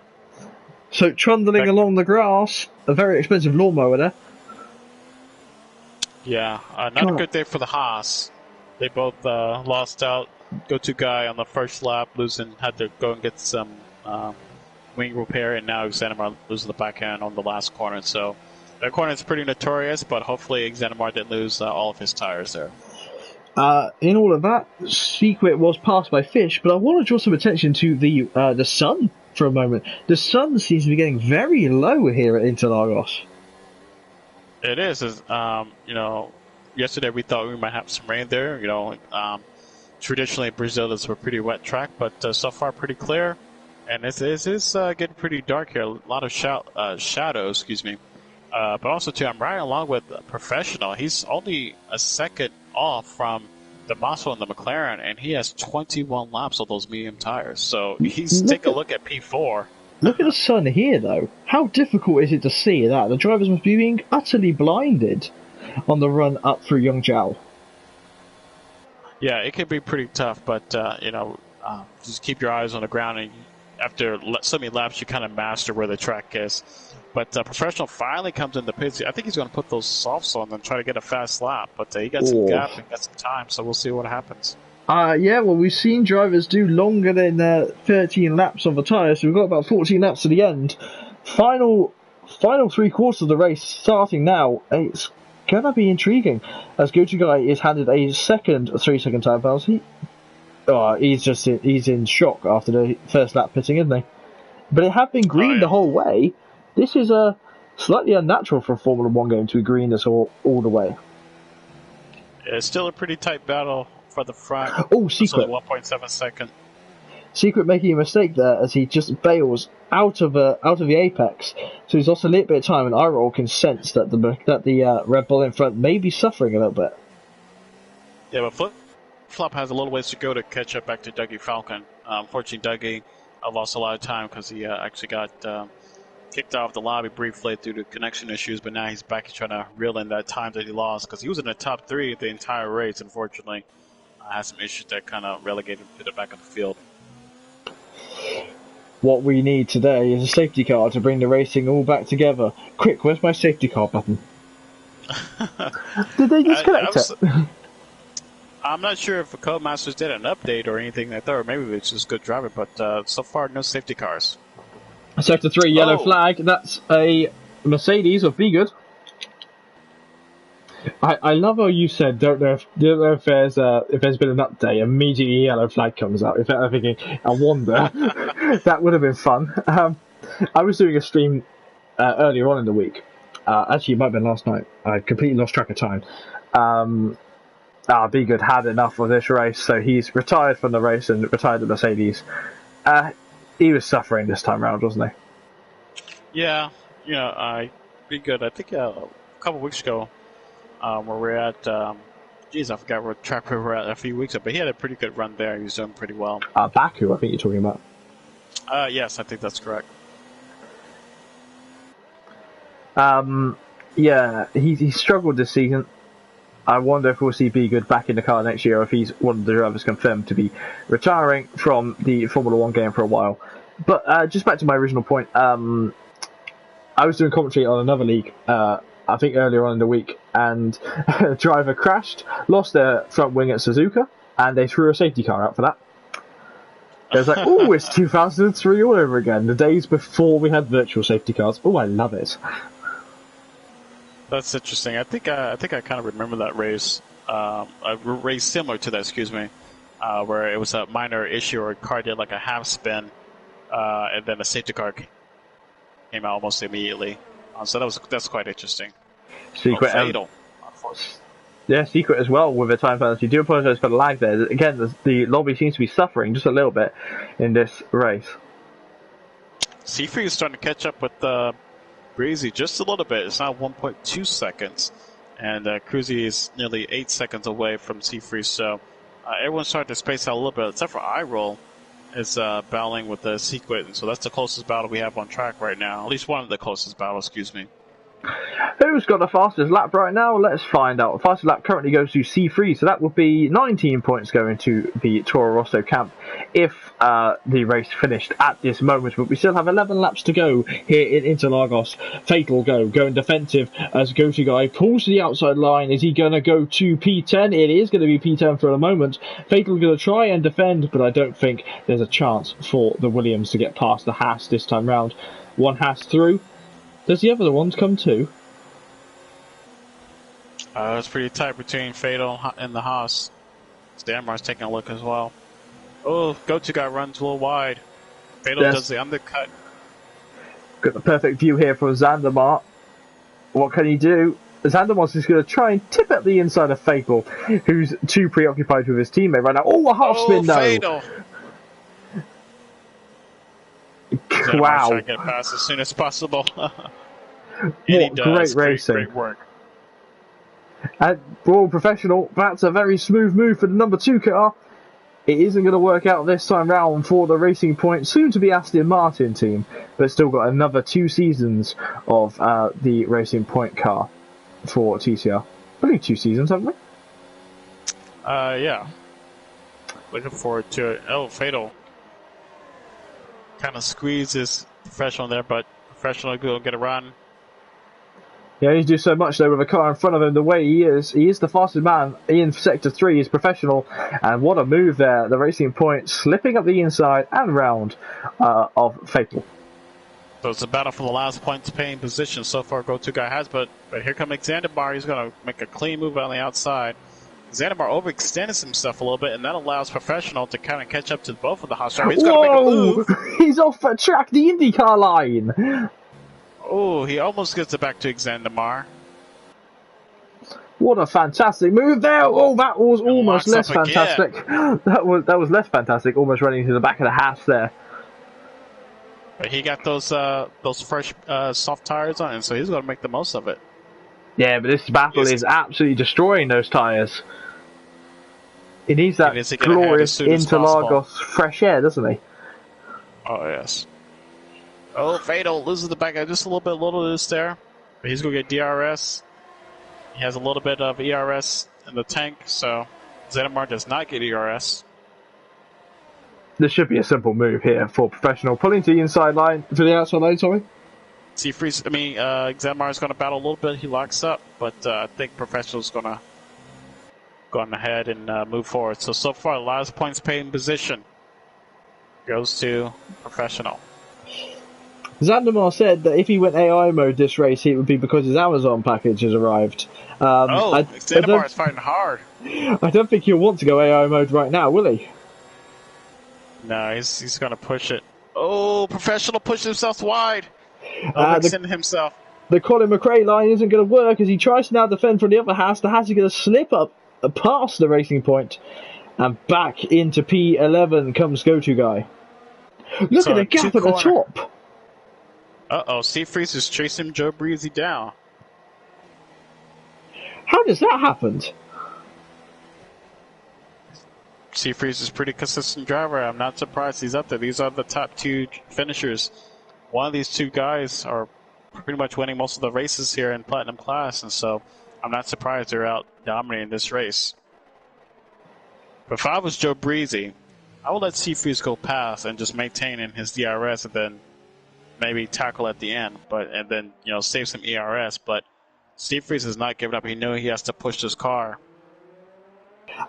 So trundling along the grass. A very expensive lawnmower there. Yeah, not a good day for the Haas. They both lost out. Go-to guy on the first lap, had to go and get some wing repair, and now Xenomar losing the back end on the last corner. So that corner is pretty notorious, but hopefully Xenomar didn't lose all of his tires there. In all of that, Sequit was passed by Fish, but I want to draw some attention to the sun for a moment. The sun seems to be getting very low here at Interlagos. It is. Yesterday we thought we might have some rain there. Traditionally Brazil is a pretty wet track, but so far pretty clear. And it is getting pretty dark here. A lot of shadows, excuse me. But also, too, I'm riding along with Professional. He's only a second off from the Damaso and the McLaren, and he has 21 laps on those medium tires. So take a look at P4. Look at the sun here, though. How difficult is it to see that? The drivers must be being utterly blinded on the run up through Yongzhou. Yeah, it can be pretty tough, but, just keep your eyes on the ground, and after so many laps, you kind of master where the track is. But Professional finally comes in the pits. I think he's going to put those softs on and try to get a fast lap, but he got some gap and got some time, so we'll see what happens. We've seen drivers do longer than 13 laps on the tyres, so we've got about 14 laps to the end. Final 3/4 of the race starting now. It's going to be intriguing, as Go-To Guy is handed a second 3-second time penalty. He's in shock after the first lap pitting, isn't he? But it had been green the whole way. This is slightly unnatural for a Formula 1 game to be green this all the way. It's still a pretty tight battle for the front. Oh, Secret. 1.7 second. Secret making a mistake there as he just bails out of the apex. So he's lost a little bit of time, and Iroll can sense that the Red Bull in front may be suffering a little bit. Yeah, but Flip Flop has a little ways to go to catch up back to Dougie Falcon. Unfortunately, Dougie lost a lot of time because he actually got kicked off the lobby briefly due to connection issues, but now he's back trying to reel in that time that he lost because he was in the top 3 the entire race. Unfortunately, had some issues that kind of relegated him to the back of the field. What we need today is a safety car to bring the racing all back together. Quick, where's my safety car button? Did they disconnect it? I'm not sure if the Codemasters did an update or anything like that, or maybe it's just good driving, but so far, no safety cars. Sector 3, yellow flag. That's a Mercedes of Be Good. I love how you said, don't know if there's been an update. Immediately, yellow flag comes up. I'm thinking, I wonder. That would have been fun. I was doing a stream earlier on in the week. Actually, it might have been last night. I completely lost track of time. Be Good had enough of this race, so he's retired from the race and retired the Mercedes. He was suffering this time round, wasn't he? Yeah, Be Good. I think a couple weeks ago, where we're at, I forgot what track we were at a few weeks ago, but he had a pretty good run there. He was doing pretty well. Baku, I think you're talking about. Yes, I think that's correct. Yeah, he struggled this season. I wonder if we'll see Be Good back in the car next year, or if he's one of the drivers confirmed to be retiring from the Formula 1 game for a while. But just back to my original point, I was doing commentary on another league, I think earlier on in the week, and a driver crashed, lost their front wing at Suzuka, and they threw a safety car out for that. It was like, oh, it's 2003 all over again, the days before we had virtual safety cars. Oh, I love it. That's interesting. I think I kind of remember that race, a race similar to that, excuse me, where it was a minor issue or a car did like a half spin, and then a safety car came out almost immediately. So that's quite interesting. Secret fatal. Yeah, Secret as well with a time penalty. Do apologise for the lag there. Again, the lobby seems to be suffering just a little bit in this race. C3 is starting to catch up with Breezy just a little bit. It's now 1.2 seconds, and Cruzy is nearly 8 seconds away from C3. So everyone's starting to space out a little bit, except for iRoll is battling with the Secret, and so that's the closest battle we have on track right now. At least one of the closest battles, excuse me. Who's got the fastest lap right now? Let's find out. The fastest lap currently goes to C3, so that would be 19 points going to the Toro Rosso camp if the race finished at this moment. But we still have 11 laps to go here in Interlagos. Fatal going defensive as Go-To Guy pulls to the outside line. Is he going to go to P10? It is going to be P10 for the moment. Fatal going to try and defend, but I don't think there's a chance for the Williams to get past the Haas this time round. One Haas through. Does the other ones come too? It's pretty tight between Fatal and the Haas. Stanmar's taking a look as well. Oh, Go-To Guy runs a little wide. Fatal does the undercut. Got the perfect view here from Zandamar. What can he do? Zandamar's just going to try and tip at the inside of Fatal, who's too preoccupied with his teammate right now. Oh, a half spin though. Fatal. Wow. Try to get past as soon as possible. What great racing. Great work. And Brawl Professional, that's a very smooth move for the number 2 car. It isn't going to work out this time round for the Racing Point, soon to be Aston Martin team, but still got another 2 seasons of the Racing Point car for TCR. I think 2 seasons, haven't we? Yeah. Looking forward to it. Oh, Fatal. Kind of squeezes Professional there, but Professional will get a run. Yeah, he do so much though with a car in front of him. The way he is the fastest man in Sector 3. He's Professional, and what a move there. The Racing Point slipping up the inside and round of Fatal. So it's a battle for the last points paying position so far. Go-To Guy has, but here comes Xandabar. He's going to make a clean move on the outside. Xandabar overextends himself a little bit, and that allows Professional to kind of catch up to both of the Haas drivers. He's going to make a move. He's off the track, the IndyCar line. Oh, he almost gets it back to Xandamar. What a fantastic move there! Oh, that was almost less fantastic. That was less fantastic, almost running into the back of the Haas there. But he got those fresh soft tires on, and so he's going to make the most of it. Yeah, but this battle is absolutely destroying those tires. He needs that glorious Interlagos fresh air, doesn't he? Oh, yes. Oh, Fatal loses the back end just a little bit there. But he's going to get DRS. He has a little bit of ERS in the tank, so Xandamar does not get ERS. This should be a simple move here for Professional. Pulling to the inside line, to the outside line, sorry. Xandamar is going to battle a little bit. He locks up, but I think Professional is going to going ahead and move forward. So far, last points paid in position goes to Professional. Zandamar said that if he went AI mode this race, it would be because his Amazon package has arrived. Zandamar is fighting hard. I don't think he'll want to go AI mode right now, will he? No, he's going to push it. Oh, Professional pushed himself wide. Extending himself. The Colin McRae line isn't going to work as he tries to now defend from the other Haas. The Haas is going to slip up past the racing point and back into P11 comes Go-To Guy. Look at the gap at the top. Uh-oh, Seafreeze is chasing Joe Breezy down. How does that happen? Seafreeze is a pretty consistent driver. I'm not surprised he's up there. These are the top two finishers. One of these two guys are pretty much winning most of the races here in Platinum class, and so I'm not surprised they're out dominating this race. But if I was Joe Breezy, I would let Seafreeze go past and just maintain in his DRS and then maybe tackle at the end, and then save some ERS. But Seafreeze is not giving up. He knew he has to push this car.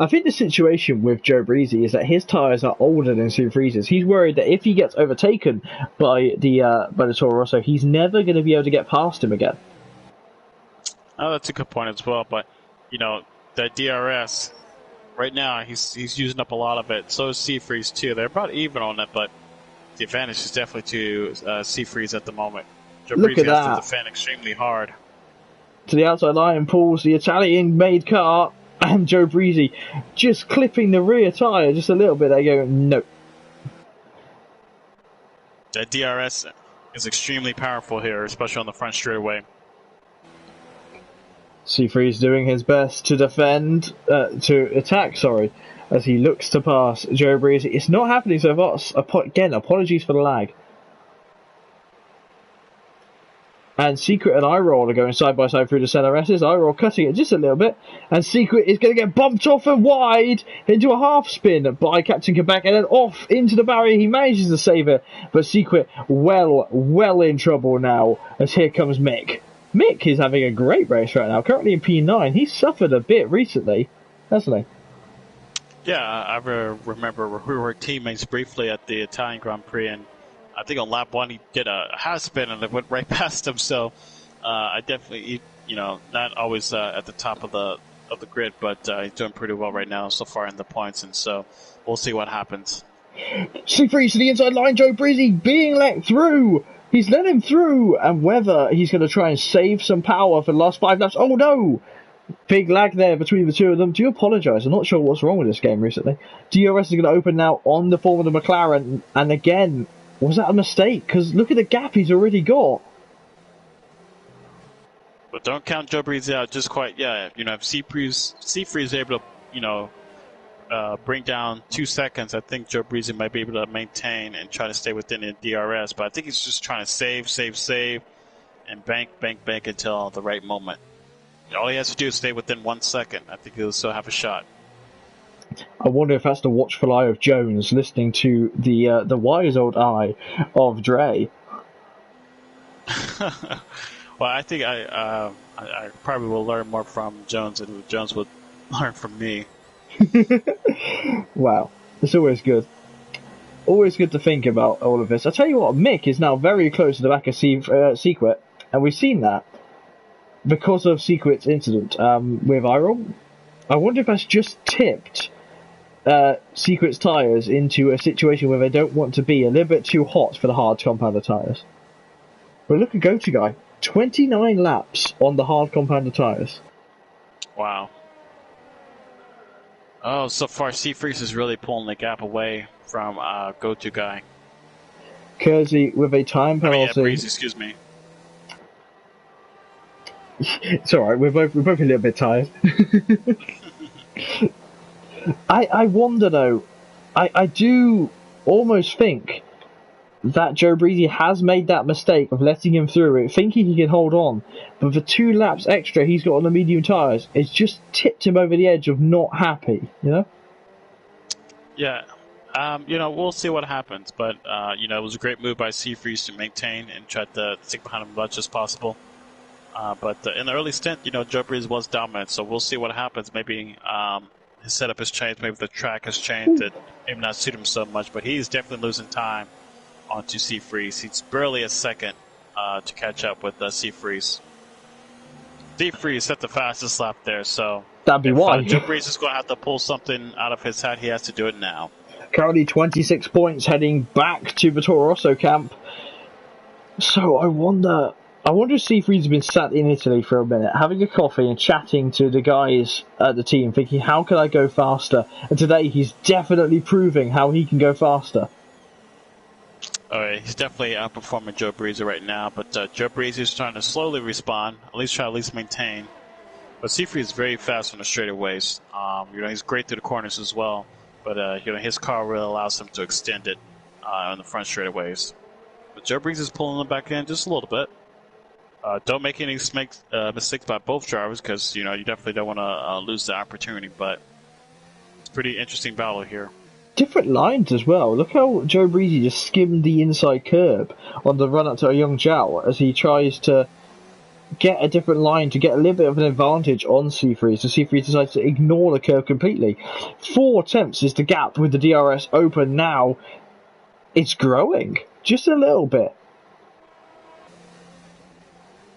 I think the situation with Joe Breezy is that his tyres are older than Seafreeze's. He's worried that if he gets overtaken by the Toro Rosso, he's never going to be able to get past him again. Oh, that's a good point as well. But that DRS right now, he's using up a lot of it. So is Seafreeze too. They're about even on it, but the advantage is definitely to Seafreeze at the moment. Joe Breezy has to defend extremely hard. To the outside line pulls the Italian-made car. And Joe Breezy just clipping the rear tyre just a little bit. They go, no. That DRS is extremely powerful here, especially on the front straightaway. Seafreeze doing his best to attack, as he looks to pass Joe Breezy. It's not happening so far. Again, apologies for the lag. And Secret and iRoll are going side by side through the center S's. iRoll cutting it just a little bit. And Secret is going to get bumped off and wide into a half spin by Captain Quebec and then off into the barrier. He manages to save it. But Secret well in trouble now as here comes Mick. Mick is having a great race right now. Currently in P9. He's suffered a bit recently, hasn't he? Yeah, I remember we were teammates briefly at the Italian Grand Prix, and I think on lap 1 he did a half spin and it went right past him. So I definitely, not always at the top of the grid, but he's doing pretty well right now so far in the points, and so we'll see what happens. Seafreeze to the inside line. Joe Breezy being let through. He's let him through, and whether he's going to try and save some power for the last 5 laps. Oh no! Big lag there between the two of them. Do apologise. I'm not sure what's wrong with this game recently. DRS is going to open now on the form of the McLaren, and again. Was that a mistake? Because look at the gap he's already got. But don't count Joe Breezy out just quite yet. If Seafreeze is able to, bring down 2 seconds, I think Joe Breezy might be able to maintain and try to stay within the DRS. But I think he's just trying to save, and bank until the right moment. All he has to do is stay within 1 second. I think he'll still have a shot. I wonder if that's the watchful eye of Jones listening to the wise old eye of Dre. Well, I think I probably will learn more from Jones than Jones would learn from me. Wow, it's always good. Always good to think about all of this. I tell you what, Mick is now very close to the back of Secret, and we've seen that because of Secret's incident with iRoll. I wonder if that's just tipped Secret's tyres into a situation where they don't want to be a little bit too hot for the hard compounder tyres. But look at Go-To Guy. 29 laps on the hard compounder tyres. Wow. Oh, so far Seafreeze is really pulling the gap away from Go-To Guy. Kersey with a time penalty. Breeze, excuse me. It's alright, we're both a little bit tired. I wonder though, I do almost think that Joe Breezy has made that mistake of letting him through it, thinking he can hold on, but the 2 laps extra he's got on the medium tyres, it's just tipped him over the edge of not happy, Yeah, we'll see what happens, but, it was a great move by Seafreeze to maintain and try to stick behind him as much as possible. But in the early stint, Joe Breeze was dominant, so we'll see what happens. Maybe his setup has changed, maybe the track has changed, that maybe not suit him so much, but he's definitely losing time onto Seafreeze. He's barely a second to catch up with Seafreeze. Seafreeze set the fastest lap there, so that'd be why. Joe Breeze is going to have to pull something out of his hat. He has to do it now. Currently 26 points heading back to the Toro Rosso camp. So I wonder if Seafreeze has been sat in Italy for a minute, having a coffee and chatting to the guys at the team, thinking, how can I go faster? And today he's definitely proving how he can go faster. All right, he's definitely outperforming Joe Breeze right now, but Joe Breeze is trying to slowly respond, try to maintain. But Seafreeze is very fast on the straightaways. He's great through the corners as well, but his car really allows him to extend it on the front straightaways. But Joe Breeze is pulling them back in just a little bit. Don't make any mistakes by both drivers, because you definitely don't want to lose the opportunity. But it's a pretty interesting battle here. Different lines as well. Look how Joe Breezy just skimmed the inside curb on the run up to Young Zhao as he tries to get a different line to get a little bit of an advantage on Seafreeze. So Seafreeze decides to ignore the curve completely. 4 tenths is the gap with the DRS open now. It's growing just a little bit.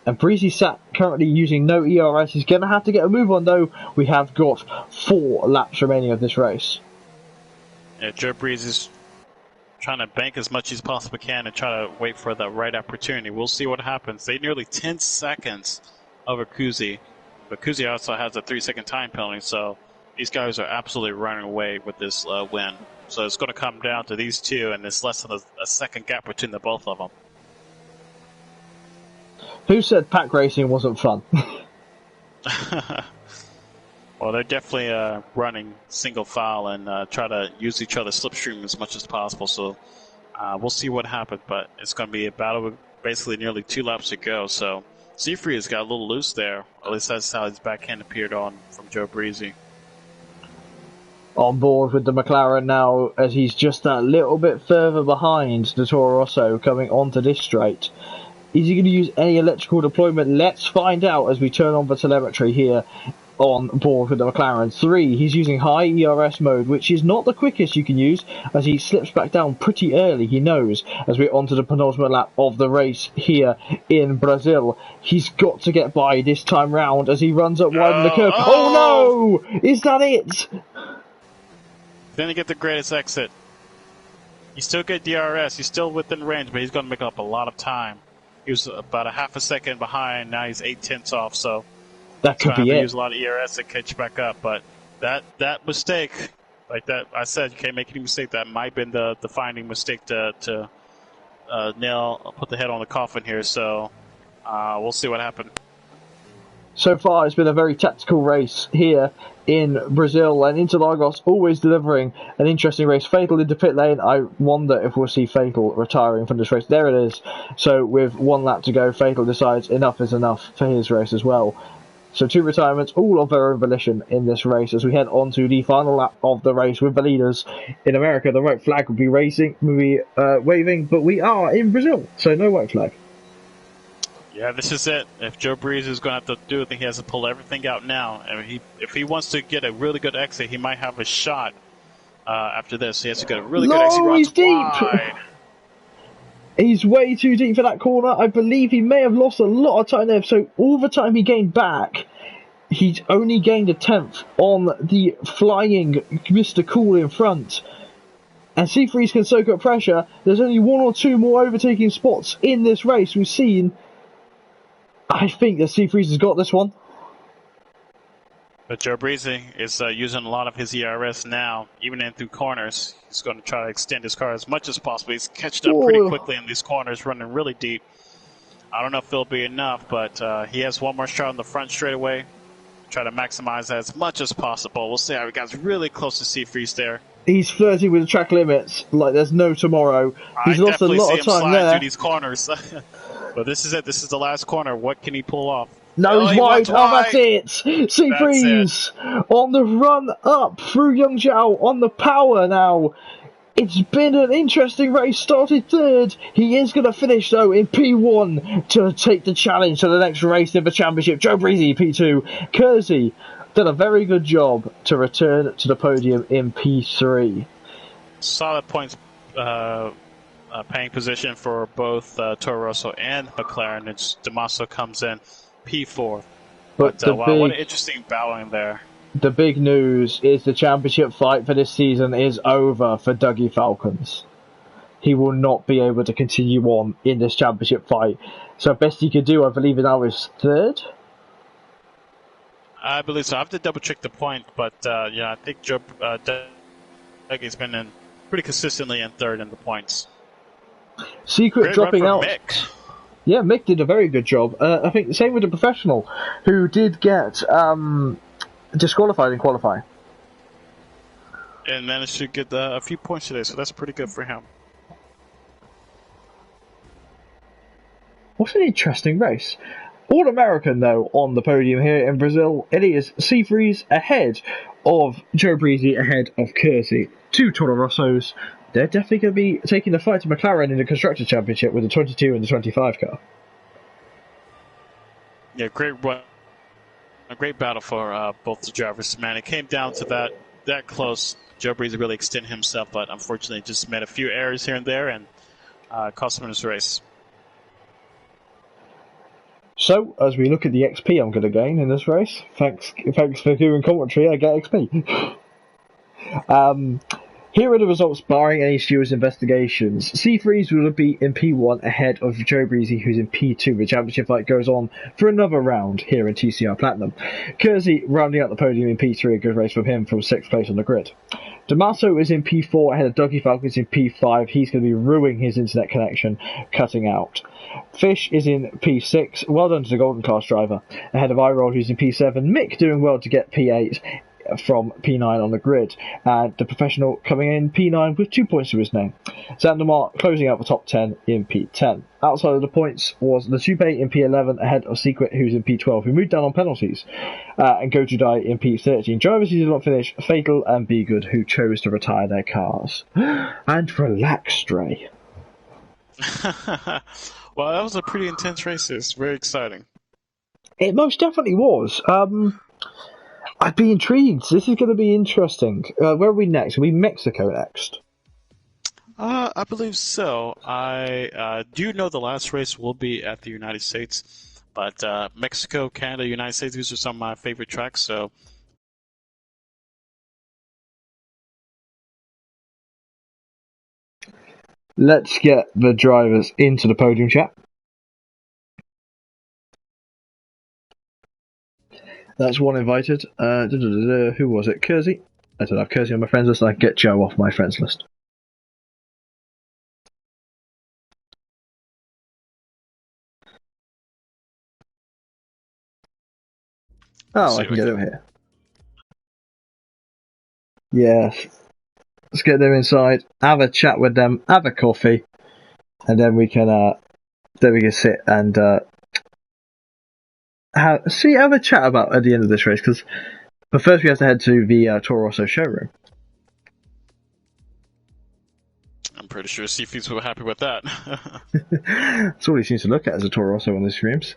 And Breezy sat currently using no ERS. He's going to have to get a move on, though. We have got 4 laps remaining of this race. Yeah, Joe Breeze is trying to bank as much as he possibly can and try to wait for the right opportunity. We'll see what happens. They nearly 10 seconds over Kuzi. But Kuzi also has a 3-second time penalty, so these guys are absolutely running away with this win. So it's going to come down to these two, and it's less than a second gap between the both of them. Who said pack racing wasn't fun? Well, they're definitely running single file and try to use each other's slipstream as much as possible. So we'll see what happens, but it's going to be a battle with basically nearly 2 laps to go. So Seafreeze got a little loose there. At least that's how his backhand appeared on from Joe Breezy. On board with the McLaren now, as he's just a little bit further behind the Toro Rosso coming onto this straight. Is he going to use any electrical deployment? Let's find out as we turn on the telemetry here on board with the McLaren. 3, he's using high ERS mode, which is not the quickest you can use, as he slips back down pretty early, he knows, as we're onto the penultimate lap of the race here in Brazil. He's got to get by this time round as he runs up wide on the curve. Oh no! Is that it? Then he get the greatest exit. He's still get DRS, he's still within range, but he's going to make up a lot of time. He was about a half a second behind, now he's 8 tenths off, so that could be it. Use a lot of ERS to catch back up, but that mistake, like that, I said, you can't make any mistake. That might have been the defining mistake to put the head on the coffin here. So we'll see what happens. So far, it's been a very tactical race here in Brazil, and Interlagos always delivering an interesting race. Fatal into pit lane. I wonder if we'll see Fatal retiring from this race. There it is. So with 1 lap to go, Fatal decides enough is enough for his race as well. So 2 retirements, all of their own volition in this race as we head on to the final lap of the race with the leaders. In America, the white flag will be waving, but we are in Brazil, so no white flag. Yeah, this is it. If Joe Breeze is going to have to do it, he has to pull everything out now. And if he wants to get a really good exit, he might have a shot after this. He has to get a really good exit. He's deep! Wide. He's way too deep for that corner. I believe he may have lost a lot of time there. So all the time he gained back, he's only gained a 10th on the flying Mr. Cool in front. And Seafreeze can soak up pressure. There's only 1 or 2 more overtaking spots in this race we've seen. I think that Seafreeze has got this one. But Joe Breezy is using a lot of his ERS now, even in through corners. He's going to try to extend his car as much as possible. He's catched up pretty quickly in these corners, running really deep. I don't know if it'll be enough, but he has 1 more shot on the front straightaway. Try to maximize that as much as possible. We'll see how he gets really close to Seafreeze there. He's flirting with the track limits like there's no tomorrow. He's lost a lot of time there. Through these corners. But this is it. This is the last corner. What can he pull off? No, he's wide. Oh, that's it. Seafreeze on the run up through Young Zhao on the power now. It's been an interesting race. Started third. He is going to finish, though, in P1 to take the challenge to the next race in the championship. Joe Breezy, P2. Kersey did a very good job to return to the podium in P3. Solid points paying position for both Toro Rosso and McLaren. It's Damaso comes in P4. But wow, what an interesting battling there. The big news is the championship fight for this season is over for Dougie Falcons. He will not be able to continue on in this championship fight. So best he could do, I believe, now is third. I believe so. I have to double check the point, but yeah, I think Dougie's been in pretty consistently in third in the points. Secret Great dropping run out. for Mick. Yeah, Mick did a very good job. I think the same with the professional, who did get disqualified in qualifying. And managed to get a few points today, so that's pretty good for him. What an interesting race. All-American, though, on the podium here in Brazil. It is Seafreeze ahead of Joe Breezy, ahead of Kersey. Two Toro Rossos. They're definitely going to be taking the fight to McLaren in the Constructors' Championship with the 22 and the 25 car. Yeah, great run. A great battle for both the drivers. Man, it came down to that close. Joe Breezy really extended himself, but unfortunately just made a few errors here and there and cost him his race. So, as we look at the XP I'm going to gain in this race, thanks for doing commentary, I get XP. Here are the results barring any stewards' investigations. Seafreeze will be in P1 ahead of Joe Breezy, who's in P2. The championship fight goes on for another round here in TCR Platinum. Kersey rounding out the podium in P3, a good race from him from 6th place on the grid. Damaso is in P4 ahead of Dougie Falcons in P5. He's going to be ruining his internet connection, cutting out. Fish is in P6. Well done to the Golden Class driver. Ahead of iRoll, who's in P7. Mick doing well to get P8 from P9 on the grid. And the professional coming in P9 with 2 points to his name. Zandamar closing out the top 10 in P10. Outside of the points was Latupe in P11 ahead of Secret, who's in P12, who moved down on penalties. And Go to Die in P13. Drivers who did not finish, Fatal and Be Good, who chose to retire their cars. And relax, Stray. Well, that was a pretty intense race. It's very exciting. It most definitely was. I'd be intrigued. This is going to be interesting. Where are we next? Are we Mexico next? I believe so. I do know the last race will be at the United States, but Mexico, Canada, United States, these are some of my favorite tracks, so... Let's get the drivers into the podium chat. That's one invited. Who was it? Kersey? I don't have Kersey on my friends list. I can get Joe off my friends list. Oh, I can get over here. Yes. Let's get them inside, have a chat with them, have a coffee, and then we can sit and have a chat about at the end of this race. But first we have to head to the Toro Rosso showroom. I'm pretty sure Seafeeds will be happy with that. That's all he seems to look at as a Toro Rosso on his streams.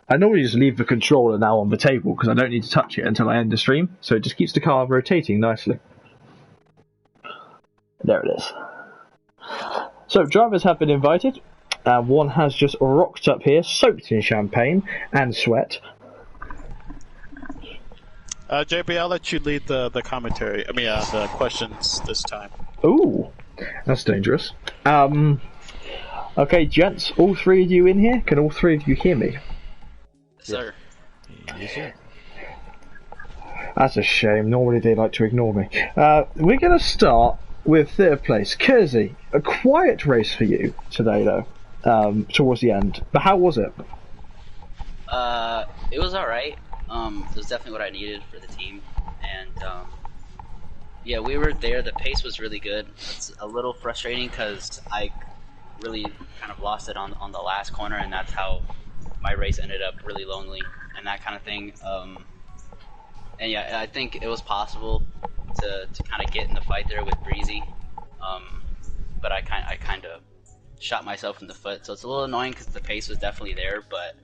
I normally just leave the controller now on the table because I don't need to touch it until I end the stream, so it just keeps the car rotating nicely. There it is. So, drivers have been invited, and one has just rocked up here, soaked in champagne and sweat. JB, I'll let you lead the commentary. The questions this time. Ooh, that's dangerous. Okay, gents, all three of you in here? Can all three of you hear me? Sir. Yes, sir. That's a shame. Normally they like to ignore me. We're going to start with third place. Kersey, a quiet race for you today, though, towards the end. But how was it? It was alright. It was definitely what I needed for the team. And, yeah, we were there. The pace was really good. It's a little frustrating because I really kind of lost it on the last corner, and that's how my race ended up really lonely and that kind of thing. And yeah, I think it was possible to kind of get in the fight there with Breezy, but I kind of shot myself in the foot. So it's a little annoying because the pace was definitely there, but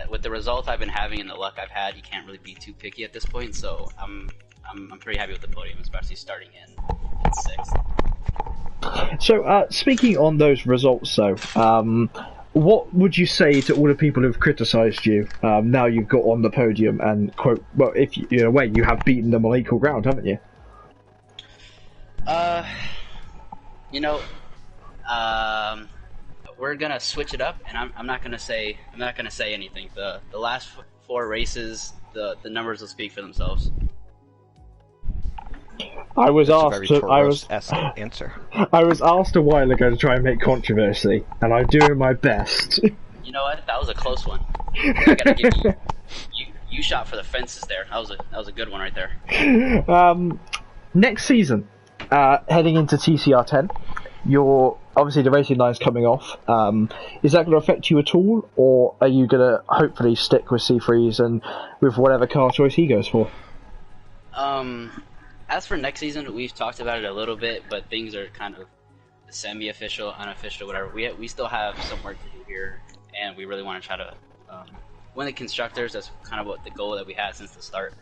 with the results I've been having and the luck I've had, you can't really be too picky at this point. So I'm pretty happy with the podium, especially starting in sixth. So, speaking on those results, though, what would you say to all the people who've criticised you now you've got on the podium and, quote, well, if you, in a way, you have beaten them on equal ground, haven't you? We're gonna switch it up, and I'm not gonna say anything. The last 4 races, the numbers will speak for themselves. I was asked answer. I was asked a while ago to try and make controversy, and I'm doing my best. You know what? That was a close one. I gotta give you shot for the fences there. That was a good one right there. Next season, heading into TCR 10, obviously the racing line's coming off. Is that going to affect you at all, or are you going to hopefully stick with Seafreeze and with whatever car choice he goes for? As for next season, we've talked about it a little bit, but things are kind of semi-official, unofficial, whatever. We still have some work to do here, and we really want to try to win the constructors. That's kind of what the goal that we had since the start.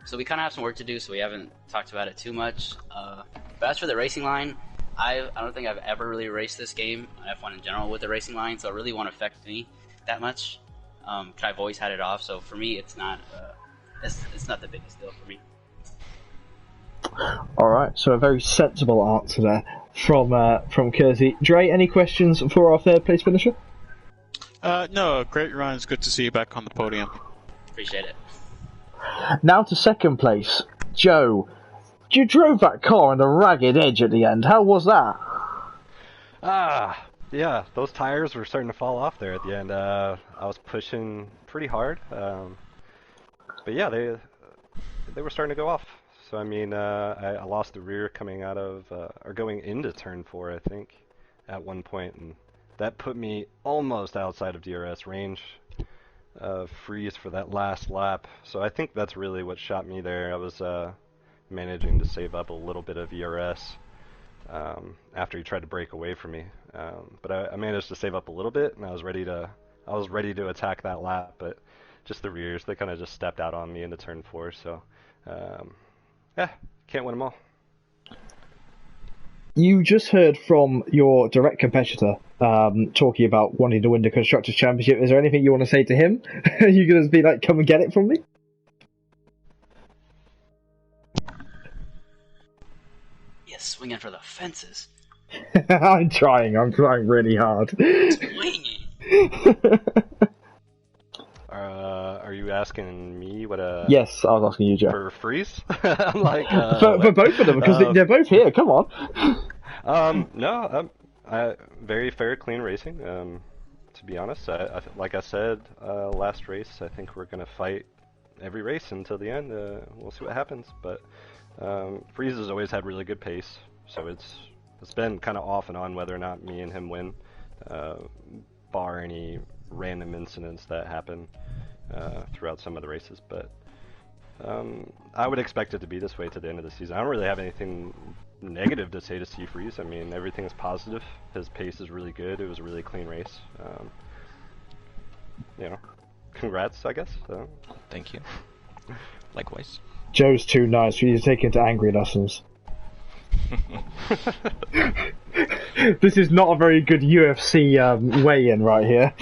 So we kind of have some work to do, so we haven't talked about it too much. But as for the racing line, I don't think I've ever really raced this game, F1 in general, with the racing line, so it really won't affect me that much. I've always had it off, so for me, it's not the biggest deal for me. Alright, so a very sensible answer there from Kersey. Dre, any questions for our third place finisher? No, great run. It's good to see you back on the podium. Appreciate it. Now to second place. Joe, you drove that car on the ragged edge at the end. How was that? Yeah, those tires were starting to fall off there at the end. I was pushing pretty hard. But yeah, they were starting to go off. So I mean, I lost the rear coming out of, or going into turn 4, I think, at one point, and that put me almost outside of DRS range, freeze for that last lap. So I think that's really what shot me there. I was managing to save up a little bit of ERS after he tried to break away from me, but I managed to save up a little bit, and I was ready to attack that lap, but just the rears, they kind of just stepped out on me into turn 4. So. Yeah, can't win them all. You just heard from your direct competitor talking about wanting to win the Constructors' Championship. Is there anything you want to say to him? Are you going to be like, come and get it from me? Yes, swinging for the fences. I'm trying really hard. Swinging. Are you asking me what a... Yes, I was asking you, Joe. For freeze? I'm like... for both of them, because they're both here, come on. No, very fair, clean racing. To be honest, like I said last race, I think we're going to fight every race until the end. We'll see what happens, but Freeze has always had really good pace, so it's been kind of off and on whether or not me and him win, bar any random incidents that happen throughout some of the races, but I would expect it to be this way to the end of the season. I don't really have anything negative to say to Seafreeze. I mean, everything is positive. His pace is really good. It was a really clean race. Congrats, I guess. Thank you. Likewise. Joe's too nice for you to take into angry lessons. This is not a very good UFC weigh-in right here.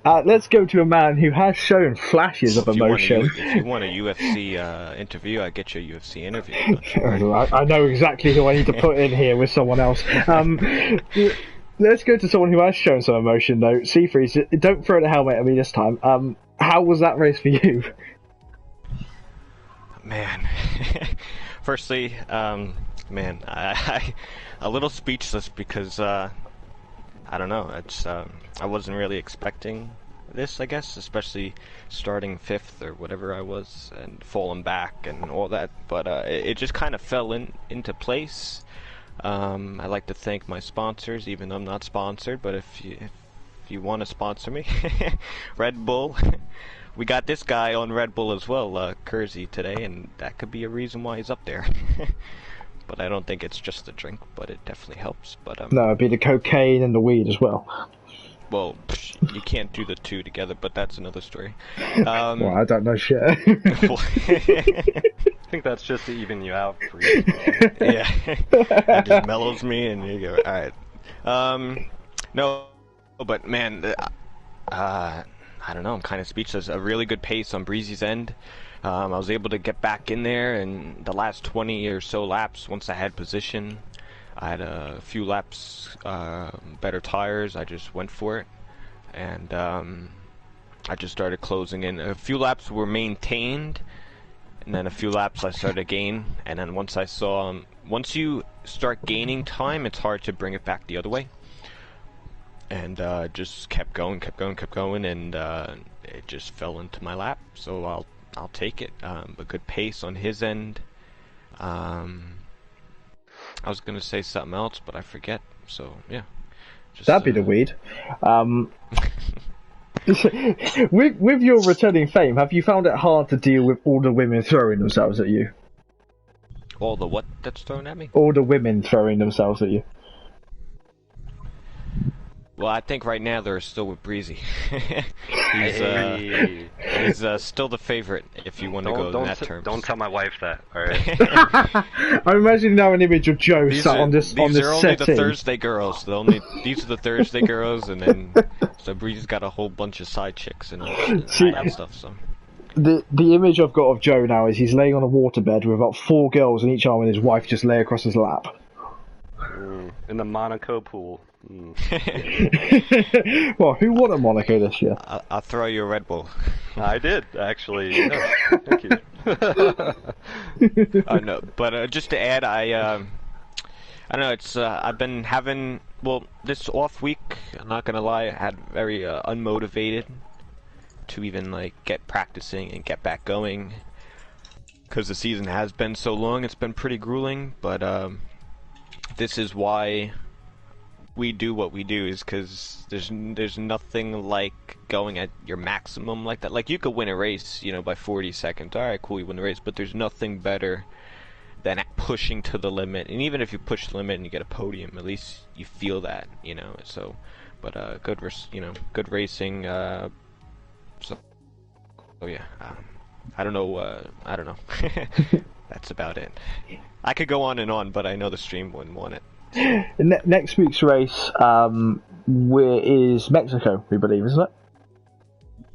Let's go to a man who has shown flashes of emotion. If you want a UFC interview, I get you a UFC interview. I know exactly who I need to put in here with someone else. Let's go to someone who has shown some emotion, though. Seafreeze, don't throw the helmet at me this time. How was that race for you? Man. Firstly, man, I a little speechless because, I don't know, it's, I wasn't really expecting this, I guess, especially starting 5th or whatever I was and falling back and all that, but it just kind of fell into place. I'd like to thank my sponsors, even though I'm not sponsored, but if you want to sponsor me, Red Bull, we got this guy on Red Bull as well, Kersey, today, and that could be a reason why he's up there. But I don't think it's just the drink, but it definitely helps. But No, it'd be the cocaine and the weed as well. well, you can't do the two together, but that's another story. Well, I don't know shit. I think that's just to even you out for you. Yeah, it just mellows me, and you go, all right. No, but man, I don't know. I'm kind of speechless. A really good pace on Breezy's end. I was able to get back in there, and the last 20 or so laps, once I had position, I had a few laps, better tires. I just went for it, and I just started closing in. A few laps were maintained, and then a few laps I started to gain. And then once I saw, once you start gaining time, it's hard to bring it back the other way. And just kept going, and it just fell into my lap. So I'll take it. A good pace on his end. I was gonna say something else, but I forget. So yeah, that'd be the weed. With your returning fame, have you found it hard to deal with all the women throwing themselves at you? All the what that's thrown at me? All the women throwing themselves at you. Well, I think right now they're still with Breezy. He's still the favorite, if you want to go in that terms. Don't tell my wife that, alright? I'm imagining now an image of Joe sat on this These are only setting. the Thursday girls. These are the Thursday girls, and then so Breezy's got a whole bunch of side chicks and all that stuff. So the image I've got of Joe now is he's laying on a waterbed with about 4 girls in each arm, and his wife just lay across his lap. In the Monaco pool. Well, who won at Monaco this year? I'll throw you a Red Bull. I did, actually. Yeah, thank you. No, but just to add, I don't know, it's I've been having, well, this off week, I'm not gonna lie, I had very unmotivated to even like get practicing and get back going, because the season has been so long. It's been pretty grueling, but this is why we do what we do, is because there's nothing like going at your maximum like that. Like, you could win a race, you know, by 40 seconds. Alright, cool, you win the race, but there's nothing better than pushing to the limit. And even if you push the limit and you get a podium, at least you feel that, you know. So, but good racing. So, oh yeah, I don't know. That's about it. I could go on and on, but I know the stream wouldn't want it. Next week's race is Mexico, we believe, isn't it?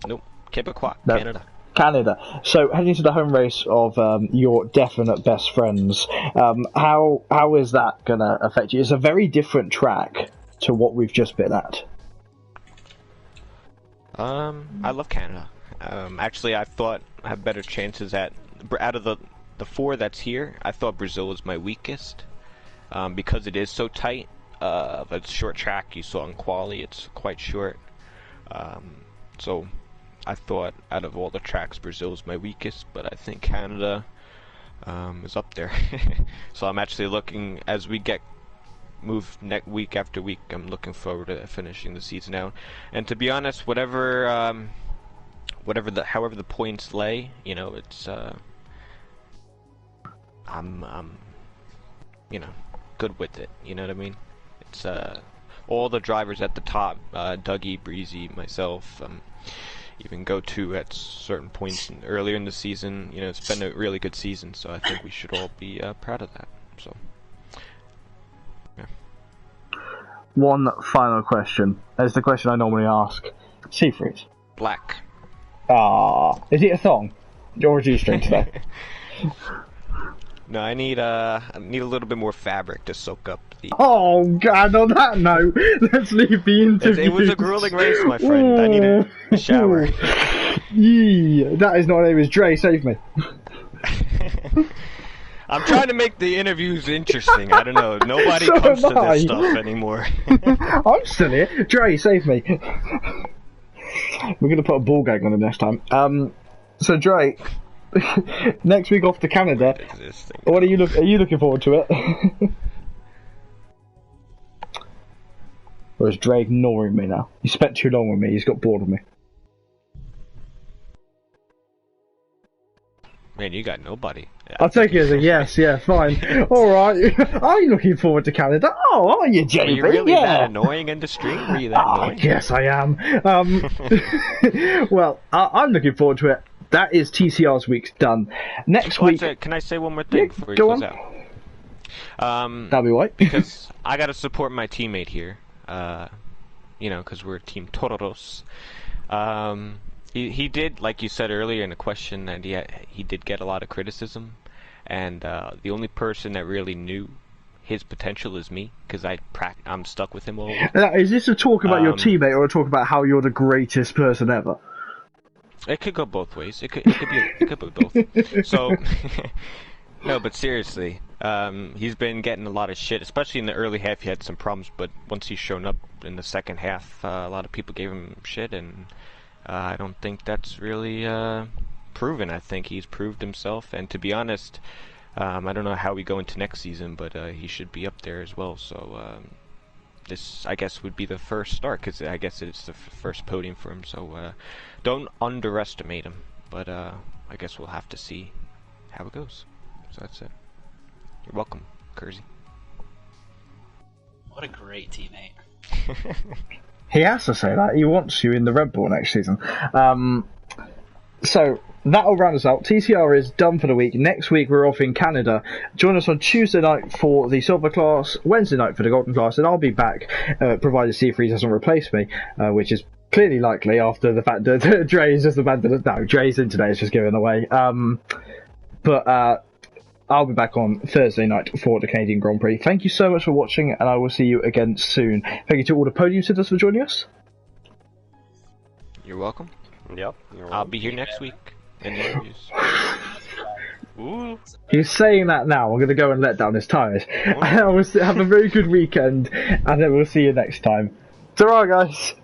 Nope. Quebecois, No. Canada. So heading to the home race of your definite best friends, how is that going to affect you? It's a very different track to what we've just been at. I love Canada. Actually, I thought I have better chances out of the 4 that's here. I thought Brazil was my weakest. Because it is so tight, but it's a short track. You saw in quali, it's quite short. So I thought out of all the tracks, Brazil is my weakest, but I think Canada is up there. So I'm actually looking, as we get moved week after week, I'm looking forward to finishing the season out. And to be honest, however the points lay, you know, it's I'm you know, good with it, you know what I mean? It's all the drivers at the top, Dougie, Breezy, myself, even Go2 at certain points earlier in the season. You know, it's been a really good season, so I think we should all be proud of that. So, yeah. One final question. It's the question I normally ask. Seafreeze. Black. Is it a thong? Or a G-string today? No, I need a little bit more fabric to soak up the... Oh god, on that note, let's leave the interview. It was a grueling race, my friend. I need a shower. Yee, that is not name, is Dre, save me. I'm trying to make the interviews interesting. I don't know. Nobody So comes to am I. this stuff anymore. I'm still here. Dre, save me. We're going to put a ball gag on him next time. So Dre... next week off to Canada. What are you looking forward to it? Or is Dre ignoring me now? He spent too long with me. He's got bored of me. Man, you got nobody. I'll take it as a yes, yeah, fine. Alright. Are you looking forward to Canada? Oh, are you, JB? Were you really yeah. that annoying in the stream? Were you that annoying? Yes, I am. Well, I'm looking forward to it. That is TCR's week's done. Next week... Can I say one more thing before we go close on. out? That'll be right. Because I gotta support my teammate here. Because we're Team Toros. He did, like you said earlier in a question, that he did get a lot of criticism, and the only person that really knew his potential is me, because I'm stuck with him all. Is this a talk about your teammate, or a talk about how you're the greatest person ever? It could go both ways. It could be both. So, no, but seriously, he's been getting a lot of shit, especially in the early half. He had some problems, but once he's shown up in the second half, a lot of people gave him shit, and I don't think that's really proven. I think he's proved himself, and to be honest, I don't know how we go into next season, but he should be up there as well. So this, I guess, would be the first start, because I guess it's the first podium for him. So don't underestimate him, but I guess we'll have to see how it goes. So that's it. You're welcome, Kersey. What a great teammate. He has to say that. He wants you in the Red Bull next season. So that'll round us out. TCR is done for the week. Next week we're off in Canada. Join us on Tuesday night for the Silver class, Wednesday night for the Golden class, and I'll be back, provided C3 doesn't replace me, which is clearly likely after the fact that Dre is just abandoned. No, Dre's in today, it's just given away. But I'll be back on Thursday night for the Canadian Grand Prix. Thank you so much for watching, and I will see you again soon. Thank you to all the podium sitters for joining us. You're welcome. Yep. You're welcome. I'll be here next week in the interviews. Ooh. He's saying that now. I'm going to go and let down his tyres. I will have a very good weekend, and then we'll see you next time. Ta-ra, guys.